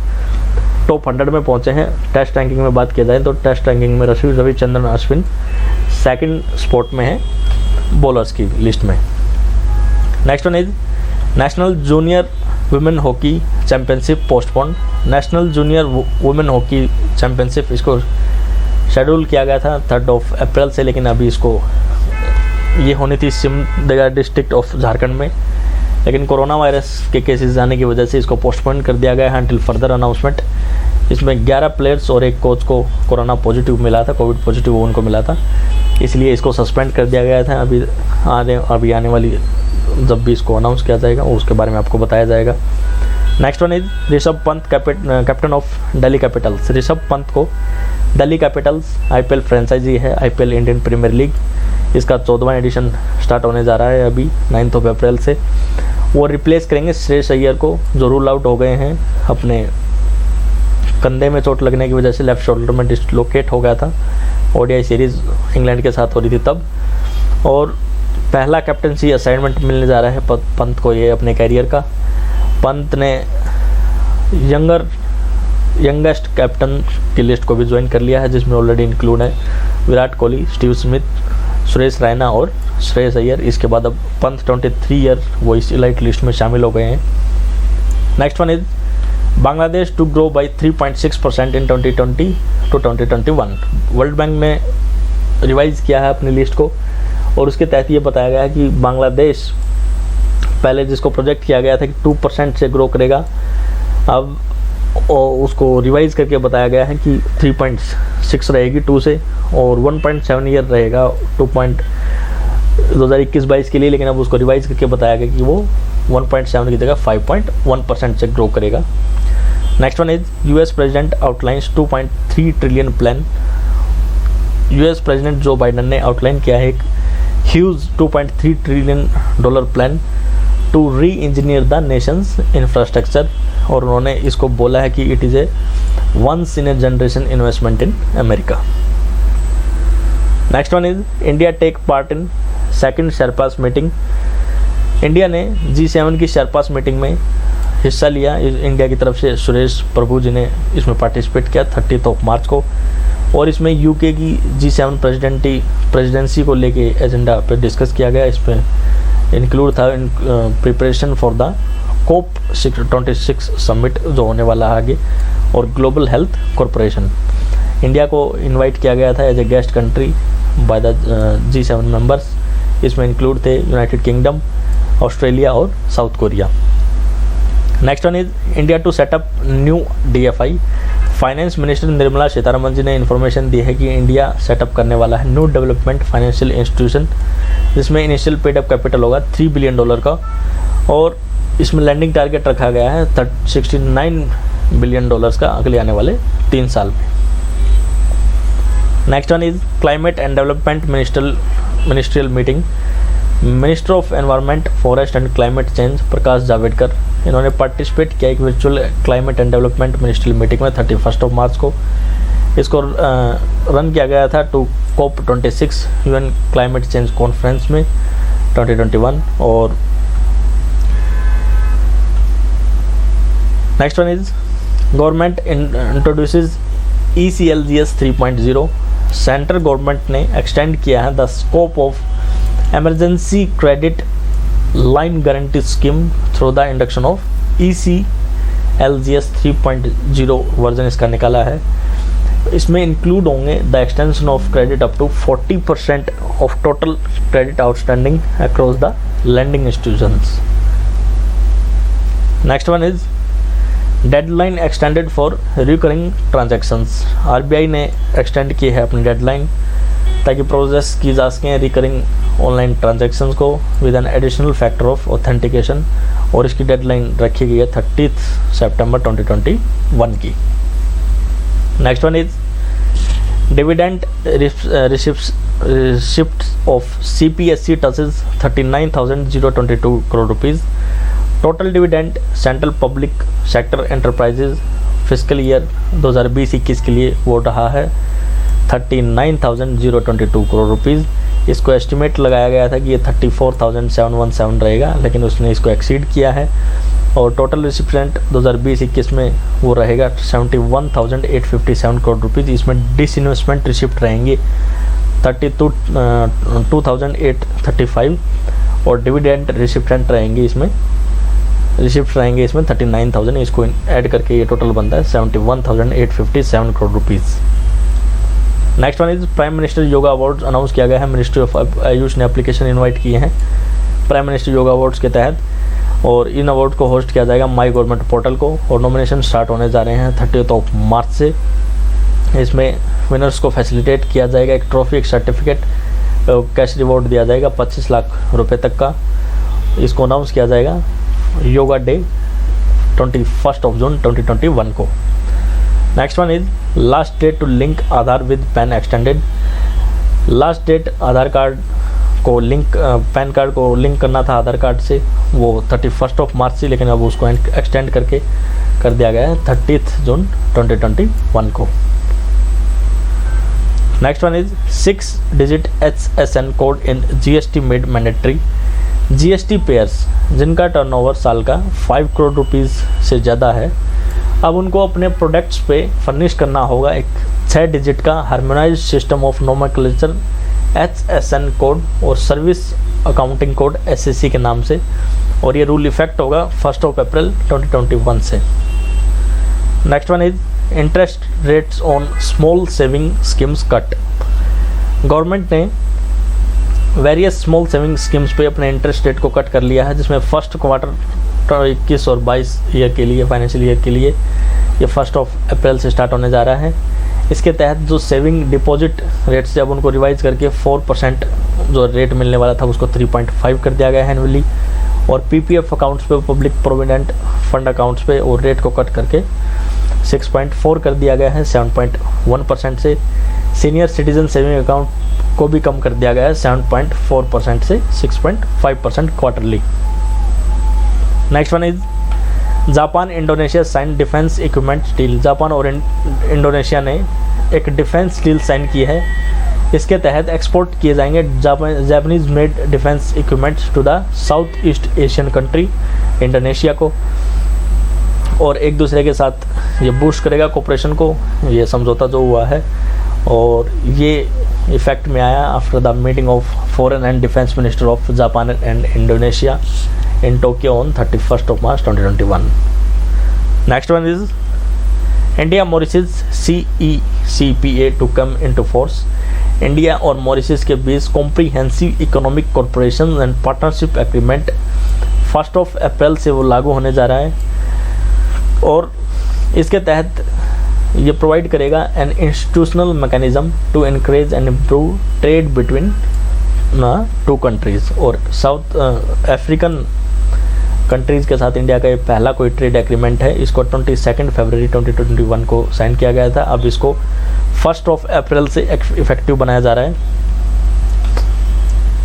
टॉप 100 में पहुंचे हैं। टेस्ट रैंकिंग में बात की जाए तो टेस्ट रैंकिंग में रविचंद्रन अश्विन 2nd स्पॉट में है बॉलर्स की लिस्ट में। Next one is national junior women hockey championship postpone. National junior women hockey championship इसको शेड्यूल किया गया था 3 अप्रैल से, लेकिन अभी इसको ये होनी थी सिमडेगा डिस्ट्रिक्ट ऑफ झारखंड में, लेकिन कोरोना वायरस के केसेस आने की वजह से इसको पोस्टपोन कर दिया गया है अंटिल फर्दर अनाउंसमेंट। इसमें 11 प्लेयर्स और एक कोच को कोरोना पॉजिटिव मिला था, कोविड पॉजिटिव उनको मिला था, इसलिए इसको सस्पेंड कर दिया गया था। अभी आने वाली जब भी इसको अनाउंस किया जाएगा उसके बारे में आपको बताया जाएगा। Next one is Rishabh Pant, captain of Delhi Capitals. Rishabh Pant को दिल्ली कैपिटल्स आईपीएल फ्रेंचाइजी है, आईपीएल इंडियन प्रीमियर लीग, इसका 14वां एडिशन स्टार्ट होने जा रहा है अभी 9 अप्रैल से। वो रिप्लेस करेंगे श्रेयस अय्यर को, जो रूल आउट हो गए हैं अपने कंधे में चोट लगने की वजह से, लेफ्ट शोल्डर में डिस्लोकेट हो गया था। ओडीआई सीरीज़ इंग्लैंड के साथ हो रही थी तब, और पहला कैप्टनसी असाइनमेंट मिलने जा रहा है पंत को ये अपने कैरियर का। पंत ने यंगेस्ट कैप्टन की लिस्ट को भी ज्वाइन कर लिया है, जिसमें ऑलरेडी इंक्लूड है विराट कोहली, स्टीव स्मिथ, सुरेश रैना और श्रेयस अय्यर। इसके बाद अब पंत 23 ईयर वो इस इलाइट लिस्ट में शामिल हो गए हैं। Next one is Bangladesh to grow by 3.6% in 2020 to 2021। World bank ने रिवाइज किया है अपनी लिस्ट को, और उसके तहत ये बताया गया है कि बांग्लादेश पहले जिसको प्रोजेक्ट किया गया था कि 2% से ग्रो करेगा, अब उसको रिवाइज करके बताया गया है कि 3.6 रहेगी 2 से, और 1.7 ईयर रहेगा 2021-22 के लिए, लेकिन अब उसको रिवाइज करके बताया गया कि वो 1.7 की जगह 5.1% से ग्रो करेगा। Next one is US president outlines 2.3 trillion plan. US president Joe Biden ने आउटलाइन किया है एक huge $2.3 trillion plan to re engineer the nation's infrastructure, और उन्होंने इसको बोला है कि it is a once in a generation investment in America. Next one is India take part in second sherpas meeting. India ने G7 की शेरपास मीटिंग में हिस्सा लिया। इंडिया की तरफ से सुरेश प्रभु जी ने इसमें पार्टिसिपेट किया 30 मार्च को, और इसमें यूके की G7 प्रेसिडेंसी को लेके एजेंडा पे डिस्कस किया गया। इसमें इंक्लूड था preparation for the COP26 summit जो होने वाला है आगे, और ग्लोबल हेल्थ कॉरपोरेशन। इंडिया को इनवाइट किया गया था as a guest country by the G7 members. इसमें इंक्लूड थे यूनाइटेड किंगडम, ऑस्ट्रेलिया और South Korea. Next one is India to set up new DFI। Finance minister Nirmala Sitharaman ji ने इन्फॉर्मेशन दी है कि इंडिया सेटअप करने वाला है न्यू डेवलपमेंट फाइनेंशियल इंस्टीट्यूशन, जिसमें इनिशियल पेड अप कैपिटल होगा $3 बिलियन का, और इसमें लैंडिंग टारगेट रखा गया है $69 बिलियन का अगले आने वाले 3 साल में। Next one is climate and development ministerial meeting. Minister of environment, forest and climate change Prakash Javadekar, इन्होंने पार्टिसिपेट किया एक virtual climate and development ministerial meeting में 31 मार्च को। इसको रन किया गया था to COP26 UN climate change conference में 2021। और next one is government introduces ECLGS 3.0। Central government ने एक्सटेंड किया है the scope of emergency credit line guarantee scheme through the induction of ECLGS 3.0 version इसका निकाला है। इसमें इंक्लूड होंगे the extension of credit up to 40% ऑफ total credit outstanding across the lending institutions. Next one is deadline extended for recurring transactions. RBI ने एक्सटेंड की है अपनी डेडलाइन ताकि प्रोसेस की जा सकें रिकरिंग ऑनलाइन ट्रांजैक्शंस को with an additional factor of authentication, और इसकी डेडलाइन रखी गई है 30 सितंबर 2021 की। Next one is dividend receipt of CPSE touches 39,022 crore rupees. Total dividend central public sector enterprises fiscal year 2020-21 के लिए वो रहा है 39,022 करोड़ रुपीज़। इसको एस्टिमेट लगाया गया था कि ये 34,717 रहेगा, लेकिन उसने इसको एक्सीड किया है, और टोटल रिसिप्टेंट 2020-21 में वो रहेगा 71,857 करोड़ रुपीज़। इसमें डिसइन्वेस्टमेंट रिसिप्ट रहेंगे 2,835, और डिविडेंड रिसिप्टेंट रहेंगे इसमें 39,000। इसको ऐड करके ये टोटल बनता है 71,857 crore rupees. Next one is prime minister yoga awards announce किया गया है। मिनिस्ट्री ऑफ आयुष ने एप्लीकेशन इनवाइट किए हैं प्राइम मिनिस्टर योगा अवार्ड्स के तहत, और इन अवार्ड को होस्ट किया जाएगा माई गवर्नमेंट पोर्टल को, और नॉमिनेशन स्टार्ट होने जा रहे हैं 30 मार्च से। इसमें विनर्स को फैसिलिटेट किया जाएगा, एक ट्रॉफी, एक सर्टिफिकेट, कैश रिवॉर्ड दिया जाएगा 25 लाख रुपए तक का। इसको अनाउंस किया जाएगा योगा डे 21 जून 2021 को। Next one is last date to link Aadhaar with PAN extended. Last date Aadhaar card को लिंक, पैन कार्ड को लिंक करना था आधार कार्ड से, वो 31 मार्च से, लेकिन अब उसको एक्सटेंड करके कर दिया गया है 30 जून 2021 को। Next one is 6 digit HSN code in GST made mandatory. GST pairs जिनका टर्नओवर साल का 5 करोड़ रुपीज़ से ज़्यादा है, अब उनको अपने प्रोडक्ट्स पे फर्निश करना होगा एक 6 डिजिट का harmonised system of nomenclature HSN code और सर्विस अकाउंटिंग कोड SAC के नाम से, और ये रूल इफेक्ट होगा 1 अप्रैल 2021 से। Next one is interest rates on small saving schemes cut. Government ने वेरियस स्मॉल सेविंग स्कीम्स पे अपने इंटरेस्ट रेट को कट कर लिया है, जिसमें फर्स्ट क्वार्टर 21 और 22 ईयर के लिए, फाइनेंशियल ईयर के लिए ये 1 अप्रैल से स्टार्ट होने जा रहा है। इसके तहत जो सेविंग डिपॉजिट रेट से अब उनको रिवाइज करके 4% जो रेट मिलने वाला था उसको 3.5 कर दिया गया है एनुअली, और PPF अकाउंट्स पे, पब्लिक प्रोविडेंट फंड अकाउंट्स पे, और रेट को कट करके 6.4 कर दिया गया है 7.1% से। सीनियर सिटीजन सेविंग अकाउंट को भी कम कर दिया गया है 7.4% से 6.5% quarterly. Next one is Japan Indonesia sign defence equipment deal. Japan और इंडोनेशिया ने एक डिफेंस डील साइन की है। इसके तहत एक्सपोर्ट किए जाएंगे Japanese made defence equipments to the south east Asian country Indonesia को, और एक दूसरे के साथ ये बूस्ट करेगा कोऑपरेशन को, ये समझौता जो हुआ है। और ये इफेक्ट में आया after the meeting of foreign and defence minister of Japan and Indonesia in Tokyo on 31 March 2021. Next one is India Mauritius CECPA to come into force. India और मॉरिशस के बीच comprehensive economic corporation and partnership agreement 1 April से वो लागू होने जा रहा है, और इसके तहत ये प्रोवाइड करेगा an institutional mechanism to encourage and improve trade between 2 countries. और साउथ अफ्रीकन कंट्रीज़ के साथ इंडिया का ये पहला कोई ट्रेड एग्रीमेंट है। इसको 22 फरवरी 2021 को साइन किया गया था। अब इसको 1 अप्रैल से इफेक्टिव बनाया जा रहा है।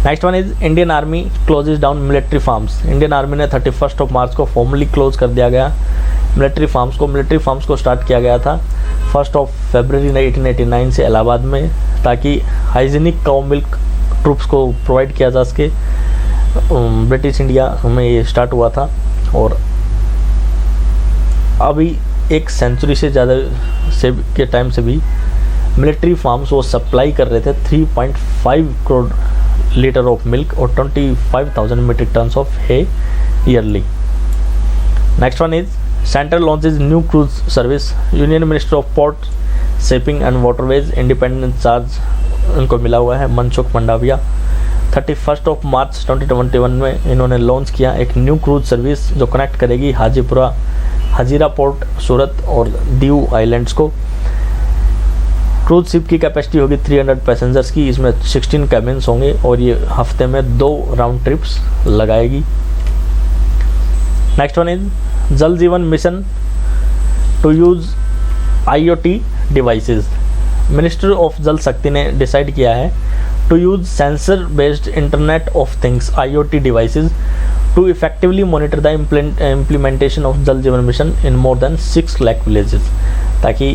Next one is Indian army closes down military farms. Indian army ने 31 मार्च को फॉर्मली क्लोज कर दिया गया मिलिट्री फार्म्स को स्टार्ट किया गया था 1 फरवरी 1889 से इलाहाबाद में, ताकि हाइजीनिक काउ मिल्क ट्रूप्स को प्रोवाइड किया जा सके। ब्रिटिश इंडिया में ये स्टार्ट हुआ था, और अभी 1 सेंचुरी से ज़्यादा से के टाइम से भी मिलिट्री फार्म्स वो सप्लाई कर रहे थे 3.5 करोड़ लीटर ऑफ मिल्क और 25,000 metric tons of hay yearly. Next one is central launches new cruise service. Union minister of port shipping and waterways independent charge इनको मिला हुआ है मनसुख मंडाविया। 31 मार्च 2021 में इन्होंने लॉन्च किया एक न्यू क्रूज सर्विस जो कनेक्ट करेगी हाजीरा पोर्ट, सूरत और दीव आइलैंड्स को। क्रूज शिप की कैपेसिटी होगी 300 पैसेंजर्स की, इसमें 16 कैबिन्स होंगे, और ये हफ्ते में 2 राउंड ट्रिप्स लगाएगी। Next one is Jal Jeevan mission to use IoT devices. Minister of Jal Shakti ने डिसाइड किया है to use sensor based internet of things IoT devices to effectively monitor the implementation of Jal Jeevan mission in more than 6 lakh villages, ताकि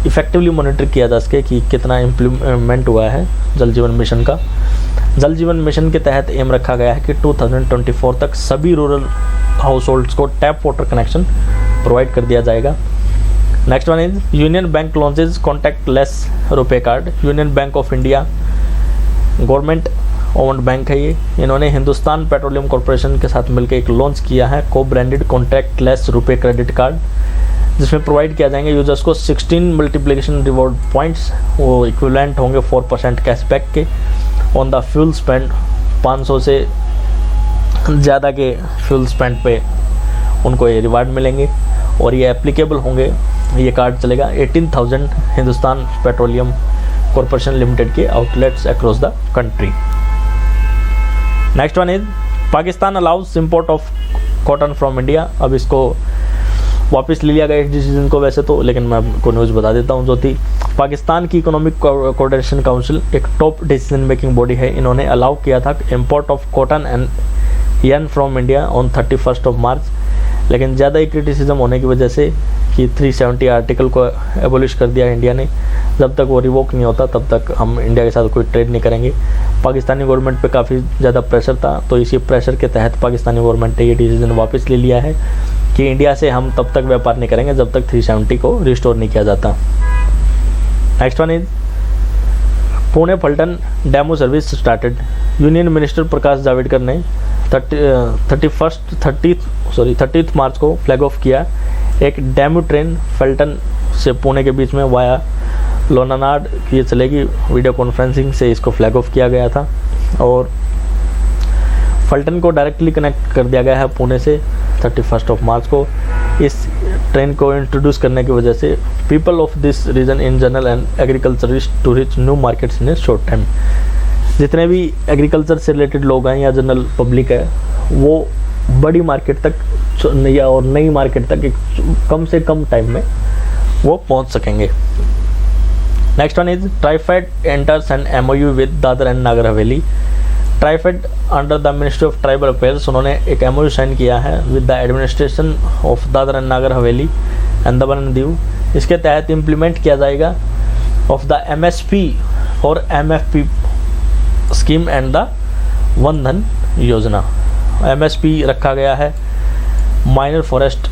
इफेक्टिवली मॉनिटर किया जा सके कि कितना इम्प्लीमेंट हुआ है जल जीवन मिशन का। जल जीवन मिशन के तहत एम रखा गया है कि 2024 तक सभी रूरल हाउस होल्ड्स को टैप वाटर कनेक्शन प्रोवाइड कर दिया जाएगा। Next one is union bank launches contactless RuPay card. Union bank of India government owned bank है ये। इन्होंने हिंदुस्तान पेट्रोलियम कॉरपोरेशन के साथ मिलकर एक लॉन्च किया है को branded contactless RuPay credit card, जिसमें प्रोवाइड किया जाएंगे यूजर्स को 16 मल्टीप्लिकेशन रिवॉर्ड पॉइंट्स, वो इक्विवेलेंट होंगे 4% कैशबैक के ऑन द फ्यूल स्पेंड 500 से ज़्यादा के फ्यूल स्पेंड पे उनको ये रिवार्ड मिलेंगे और ये एप्लीकेबल होंगे, ये कार्ड चलेगा 18,000 हिंदुस्तान पेट्रोलियम कॉरपोरेशन लिमिटेड के outlets across the country. Next one is Pakistan allows import of cotton from India. अब इसको वापस ले लिया गया इस डिसीजन को वैसे तो, लेकिन मैं आपको न्यूज़ बता देता हूँ जो थी। पाकिस्तान की इकोनॉमिक कोऑर्डिनेशन काउंसिल एक टॉप डिसीजन मेकिंग बॉडी है, इन्होंने अलाउ किया था import of cotton and N from India on 31 मार्च, लेकिन ज़्यादा ही क्रिटिसिज्म होने की वजह से कि 370 आर्टिकल को एबोलिश कर दिया इंडिया ने। जब तक वो रिवोक नहीं होता तब तक हम इंडिया के साथ कोई ट्रेड नहीं करेंगे। पाकिस्तानी गवर्नमेंट पे काफ़ी ज़्यादा प्रेशर था, तो इसी प्रेशर के तहत पाकिस्तानी गवर्नमेंट ने ये डिसीजन वापस ले लिया है कि इंडिया से हम तब तक व्यापार नहीं करेंगे जब तक 370 को रिस्टोर नहीं किया जाता। Next one is Pune Phaltan DEMU service started. Union minister Prakash Javadekar ने 30 मार्च को फ्लैग ऑफ किया एक डेमो ट्रेन फल्टन से पुणे के बीच में वाया लोनानाड ये चलेगी। वीडियो कॉन्फ्रेंसिंग से इसको फ्लैग ऑफ किया गया था और फल्टन को डायरेक्टली कनेक्ट कर दिया गया है पुणे से 31 मार्च को। इस ट्रेन को इंट्रोड्यूस करने की वजह से people of this region in general and agriculture is to reach new markets in a short time. जितने भी एग्रीकल्चर से रिलेटेड लोग हैं या जनरल पब्लिक है वो बड़ी मार्केट तक या और नई मार्केट तक एक कम से कम टाइम में वो पहुंच सकेंगे। Next one is TRIFED enters an MOU with Dadra and Nagar Haveli. TRIFED under the ministry of tribal affairs उन्होंने एक MOU साइन किया है with the administration of Dadra and Nagar Haveli and Daman and Diu. इसके तहत इम्प्लीमेंट किया जाएगा ऑफ द MSP और MFP scheme and the one धन योजना। MSP रखा गया है माइनर फॉरेस्ट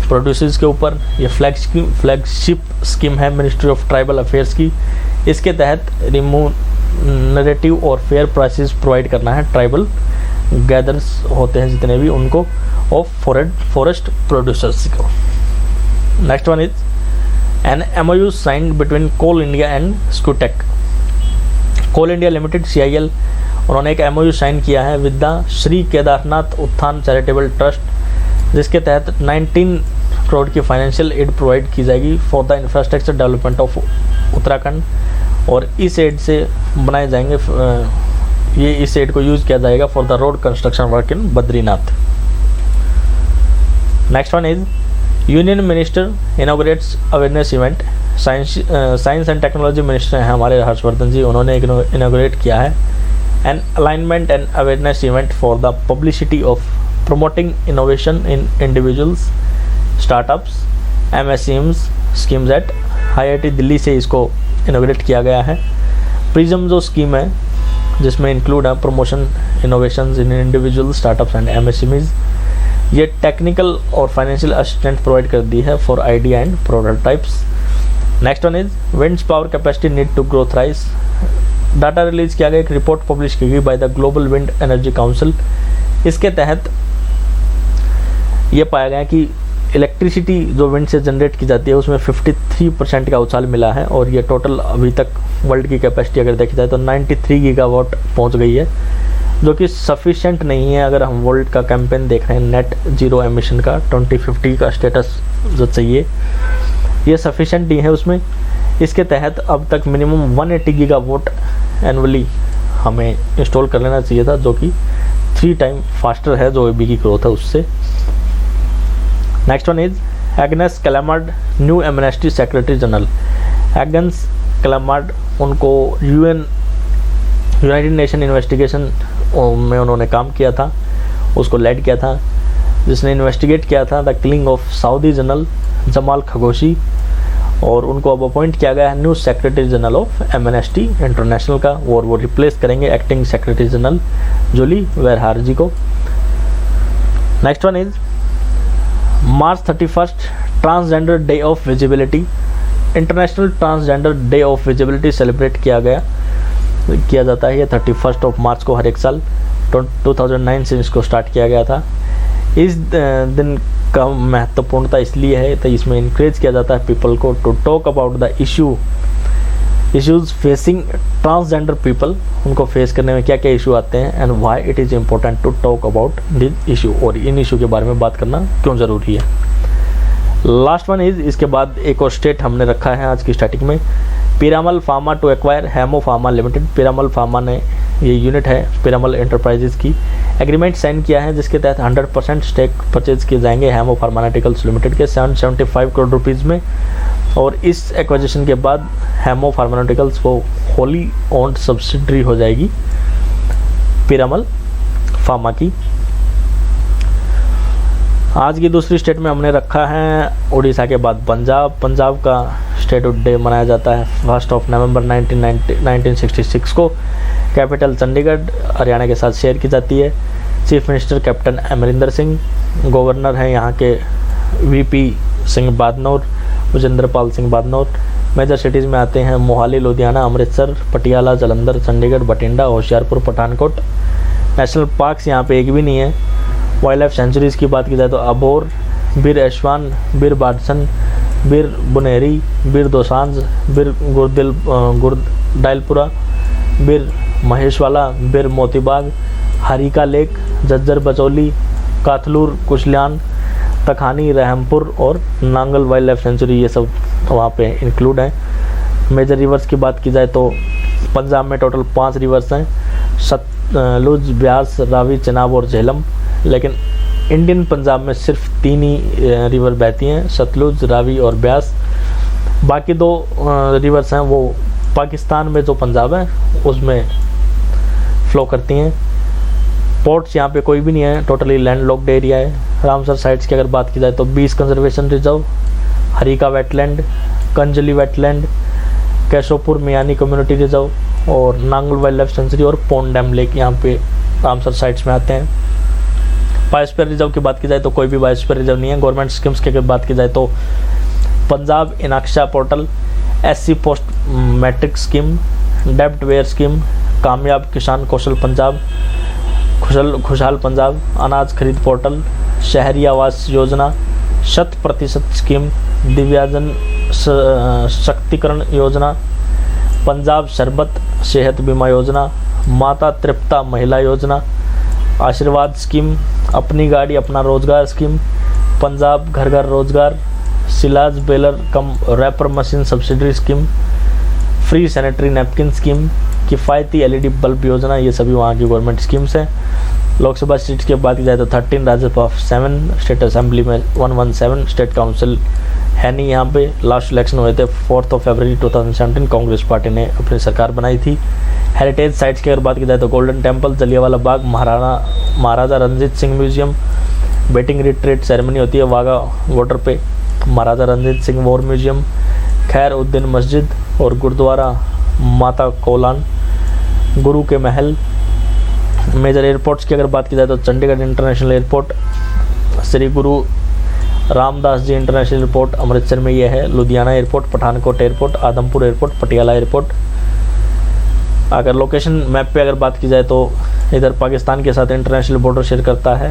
प्रोड्यूसर्स के ऊपर। ये फ्लैगशिप स्कीम है मिनिस्ट्री ऑफ ट्राइबल अफेयर्स की। इसके तहत रिम्यूनरेटिव और फेयर प्राइसेस प्रोवाइड करना है ट्राइबल गैदर्स होते हैं जितने भी उनको ऑफ फॉरेस्ट प्रोड्यूसर्स को। Next one is an MOU signed between Coal India and Scootech. Coal India limited CIL उन्होंने एक MOU साइन किया है विद द श्री केदारनाथ उत्थान चैरिटेबल ट्रस्ट, जिसके तहत 19 करोड़ की फाइनेंशियल एड प्रोवाइड की जाएगी for the infrastructure development of Uttarakhand. और इस एड से बनाए जाएंगे इस एड को यूज़ किया जाएगा for the road construction work in Badrinath. Next one is union minister inaugurates awareness event. Science and technology minister हैं हमारे हर्षवर्धन जी, उन्होंने इनॉग्रेट किया है an alignment and awareness event for the publicity of promoting innovation in individuals, startups, MSMEs schemes at IIT Delhi से इसको इनोग्रेट किया गया है। प्रिज्म जो स्कीम है जिसमें इंक्लूड है promotion innovations in individual startups and MSMEs, ये टेक्निकल और फाइनेंशियल असिस्टेंट प्रोवाइड कर दी है for idea and prototypes. Next one is winds power capacity need to grow thrice. Data release किया गया, एक रिपोर्ट पब्लिश की गई by the global wind energy council. इसके तहत ये पाया गया कि इलेक्ट्रिसिटी जो विंड से जनरेट की जाती है उसमें 53% का उछाल मिला है और ये टोटल अभी तक वर्ल्ड की कैपेसिटी अगर देखी जाए तो 93 गीगावाट पहुंच गई है, जो कि सफिशिएंट नहीं है। अगर हम वर्ल्ड का कैंपेन देख रहे हैं नेट जीरो एमिशन का 2050 का स्टेटस जो चाहिए, ये सफिशिएंट नहीं है उसमें। इसके तहत अब तक मिनिमम 180 गीगावाट एनुअली हमें इंस्टॉल कर लेना चाहिए था, जो कि 3 टाइम फास्टर है जो ABB की ग्रोथ है उससे। Next one is Agnes Callamard new amnesty secretary general. Agnes Callamard उनको यूनाइटेड नेशन इन्वेस्टिगेशन में उन्होंने काम किया था, उसको लेड किया था, जिसने इन्वेस्टिगेट किया था the killing of Saudi general Jamal Khashoggi, और उनको अब अपॉइंट किया गया है new secretary general of amnesty international का, और वो रिप्लेस करेंगे एक्टिंग सेक्रेटरी जनरल जूली वेरहारजी को। Next one is March 31 transgender day of visibility. International transgender day of visibility celebrate किया जाता है ये 31 मार्च को हर एक साल। 2009 से इसको स्टार्ट किया गया था। इस दिन का महत्वपूर्णता इसलिए है तो इसमें इंकरेज किया जाता है पीपल को to talk about the issue issues facing transgender people, उनको फेस करने में क्या क्या इशू आते हैं, and why it is important to talk about this issue, और इन इशू के बारे में बात करना क्यों ज़रूरी है। लास्ट वन इज, इसके बाद एक और स्टेट हमने रखा है आज की स्टार्टिंग में, Piramal pharma to acquire Hemmo pharma limited. Piramal pharma ने, ये यूनिट है पीरामल एंटरप्राइजेज की, एग्रीमेंट साइन किया है जिसके तहत 100% स्टेक परचेज किए जाएंगे हेमो फार्मान्यूटिकल्स लिमिटेड के 775 करोड़ रुपीज़ में। और इस एक्विजिशन के बाद हेमो फार्मान्यूटिकल्स वो होली ओन्ड सब्सिडरी हो जाएगी पीरामल फार्मा की। आज की दूसरी स्टेट में हमने रखा है उड़ीसा के बाद पंजाब। पंजाब का स्टेटहुड डे मनाया जाता है 1 नवंबर 1966 को। कैपिटल चंडीगढ़ हरियाणा के साथ शेयर की जाती है। Chief minister captain Amarinder Singh, governor हैं यहाँ के VP Singh बादनौर, Vijendra Pal Singh बादनौर। Major cities में आते हैं मोहाली, लुधियाना, अमृतसर, पटियाला, जालंधर, चंडीगढ़, बठिंडा, होशियारपुर, पठानकोट। नेशनल पार्क्स यहाँ पे एक भी नहीं है। वाइल्ड लाइफ सेंचुरीज़ की बात की जाए तो अबोर, बीर ऐशवान, बीर बाडसन, बीर बुनेरी, बीर दोसांझ, बीर गुरडाइलपुरा, बीर महेशवाला, बीर मोतीबाग, हरिका लेक, झज्जर बचौली, काथलूर, कुशल्यान, तखानी, रहमपुर और नांगल वाइल्ड लाइफ सेंचुरी, ये सब वहाँ पे इंक्लूड हैं। मेजर रिवर्स की बात की जाए तो पंजाब में टोटल 5 रिवर्स हैं, सतलुज, ब्यास, रावी, चनाब और झेलम। लेकिन इंडियन पंजाब में सिर्फ 3 ही रिवर बहती हैं, सतलुज, रावी और ब्यास। बाकी 2 रिवर्स हैं वो पाकिस्तान में जो पंजाब है उसमें फ्लो करती हैं। पोर्ट्स यहाँ पे कोई भी नहीं है, टोटली लैंड लॉक्ड एरिया है। रामसर साइट्स की अगर बात की जाए तो 20 conservation reserve, Harike wetland, Kanjli wetland, Keshopur Miani community reserve और नांगल वाइल्ड लाइफ सेंचुरी और पोंड डैम लेक यहाँ पे रामसर साइट्स में आते हैं। बायोस्फीयर रिजर्व की बात की जाए तो कोई भी बायोस्फीयर रिजर्व नहीं है। गवर्नमेंट स्कीम्स की अगर बात की जाए तो पंजाब इनाक्षा portal, SC post matric scheme, डेब्ट वेयर स्कीम, कामयाब किसान कौशल पंजाब, खुशहाल पंजाब, अनाज खरीद पोर्टल, शहरी आवास योजना, 100% स्कीम, दिव्यांगजन सशक्तिकरण योजना, पंजाब शरबत सेहत बीमा योजना, माता तृप्ता महिला योजना, आशीर्वाद स्कीम, अपनी गाड़ी अपना रोजगार scheme, Punjab Ghar Ghar Rozgar, silage baler cum wrapper machine subsidiary scheme, free sanitary napkin scheme, किफ़ायती LED बल्ब योजना, ये सभी वहाँ की गवर्नमेंट स्कीम्स हैं। लोकसभा सीट्स की बात की जाए तो 13, राज्यसभा 7, स्टेट असेंबली में 117, स्टेट काउंसिल है नहीं यहाँ पे। लास्ट इलेक्शन हुए थे 4 फरवरी 2017, कांग्रेस पार्टी ने अपनी सरकार बनाई थी। हेरिटेज साइट्स की अगर बात की जाए तो Golden Temple, Jallianwala Bagh, Maharaja Ranjit Singh museum, beating retreat ceremony होती है वाघा बॉर्डर पे, महाराजा रणजीत सिंह वॉर म्यूजियम, खैर उद्दीन मस्जिद और गुरुद्वारा माता कोलान, गुरु के महल। मेजर एयरपोर्ट्स की अगर बात की जाए तो चंडीगढ़ इंटरनेशनल एयरपोर्ट, श्री गुरु रामदास जी इंटरनेशनल एयरपोर्ट अमृतसर में ये है, Ludhiana airport, Pathankot airport, Adampur airport, Patiala airport. अगर लोकेशन मैप पे अगर बात की जाए तो इधर पाकिस्तान के साथ इंटरनेशनल बॉर्डर शेयर करता है,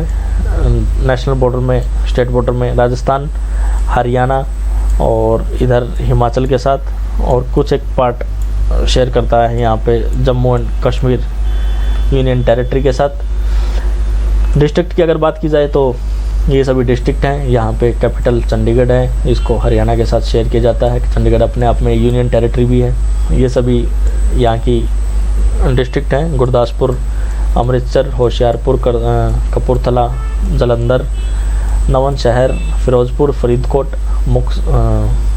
नेशनल बॉर्डर में, स्टेट बॉर्डर में राजस्थान, हरियाणा और इधर हिमाचल के साथ, और कुछ एक पार्ट शेयर करता है यहाँ पे Jammu and Kashmir union territory के साथ। डिस्ट्रिक्ट की अगर बात की जाए तो ये सभी डिस्ट्रिक्ट हैं। यहाँ पे कैपिटल चंडीगढ़ है, इसको हरियाणा के साथ शेयर किया जाता है। चंडीगढ़ अपने आप में यूनियन टेरिटरी भी है। ये सभी यहाँ की डिस्ट्रिक्ट हैं, गुरदासपुर, अमृतसर, होशियारपुर, कपूरथला, जालंधर, नवन शहर, फिरोजपुर, फरीदकोट,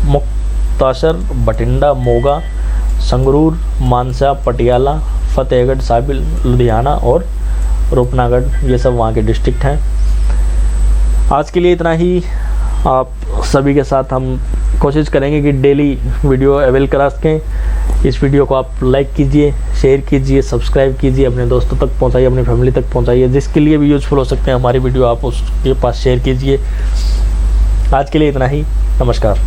मुक्तासर, बठिंडा, मोगा, संगरूर, मानसा, पटियाला, फतेहगढ़ साहिब, लुधियाना और रूपनागढ़, ये सब वहाँ के डिस्ट्रिक्ट हैं। आज के लिए इतना ही। आप सभी के साथ हम कोशिश करेंगे कि डेली वीडियो अवेल करा सकें। इस वीडियो को आप लाइक कीजिए, शेयर कीजिए, सब्सक्राइब कीजिए, अपने दोस्तों तक पहुंचाइए, अपनी फैमिली तक पहुंचाइए। जिसके लिए भी यूजफुल हो सकते हैं हमारी वीडियो, आप उसके पास शेयर कीजिए। आज के लिए इतना ही। नमस्कार।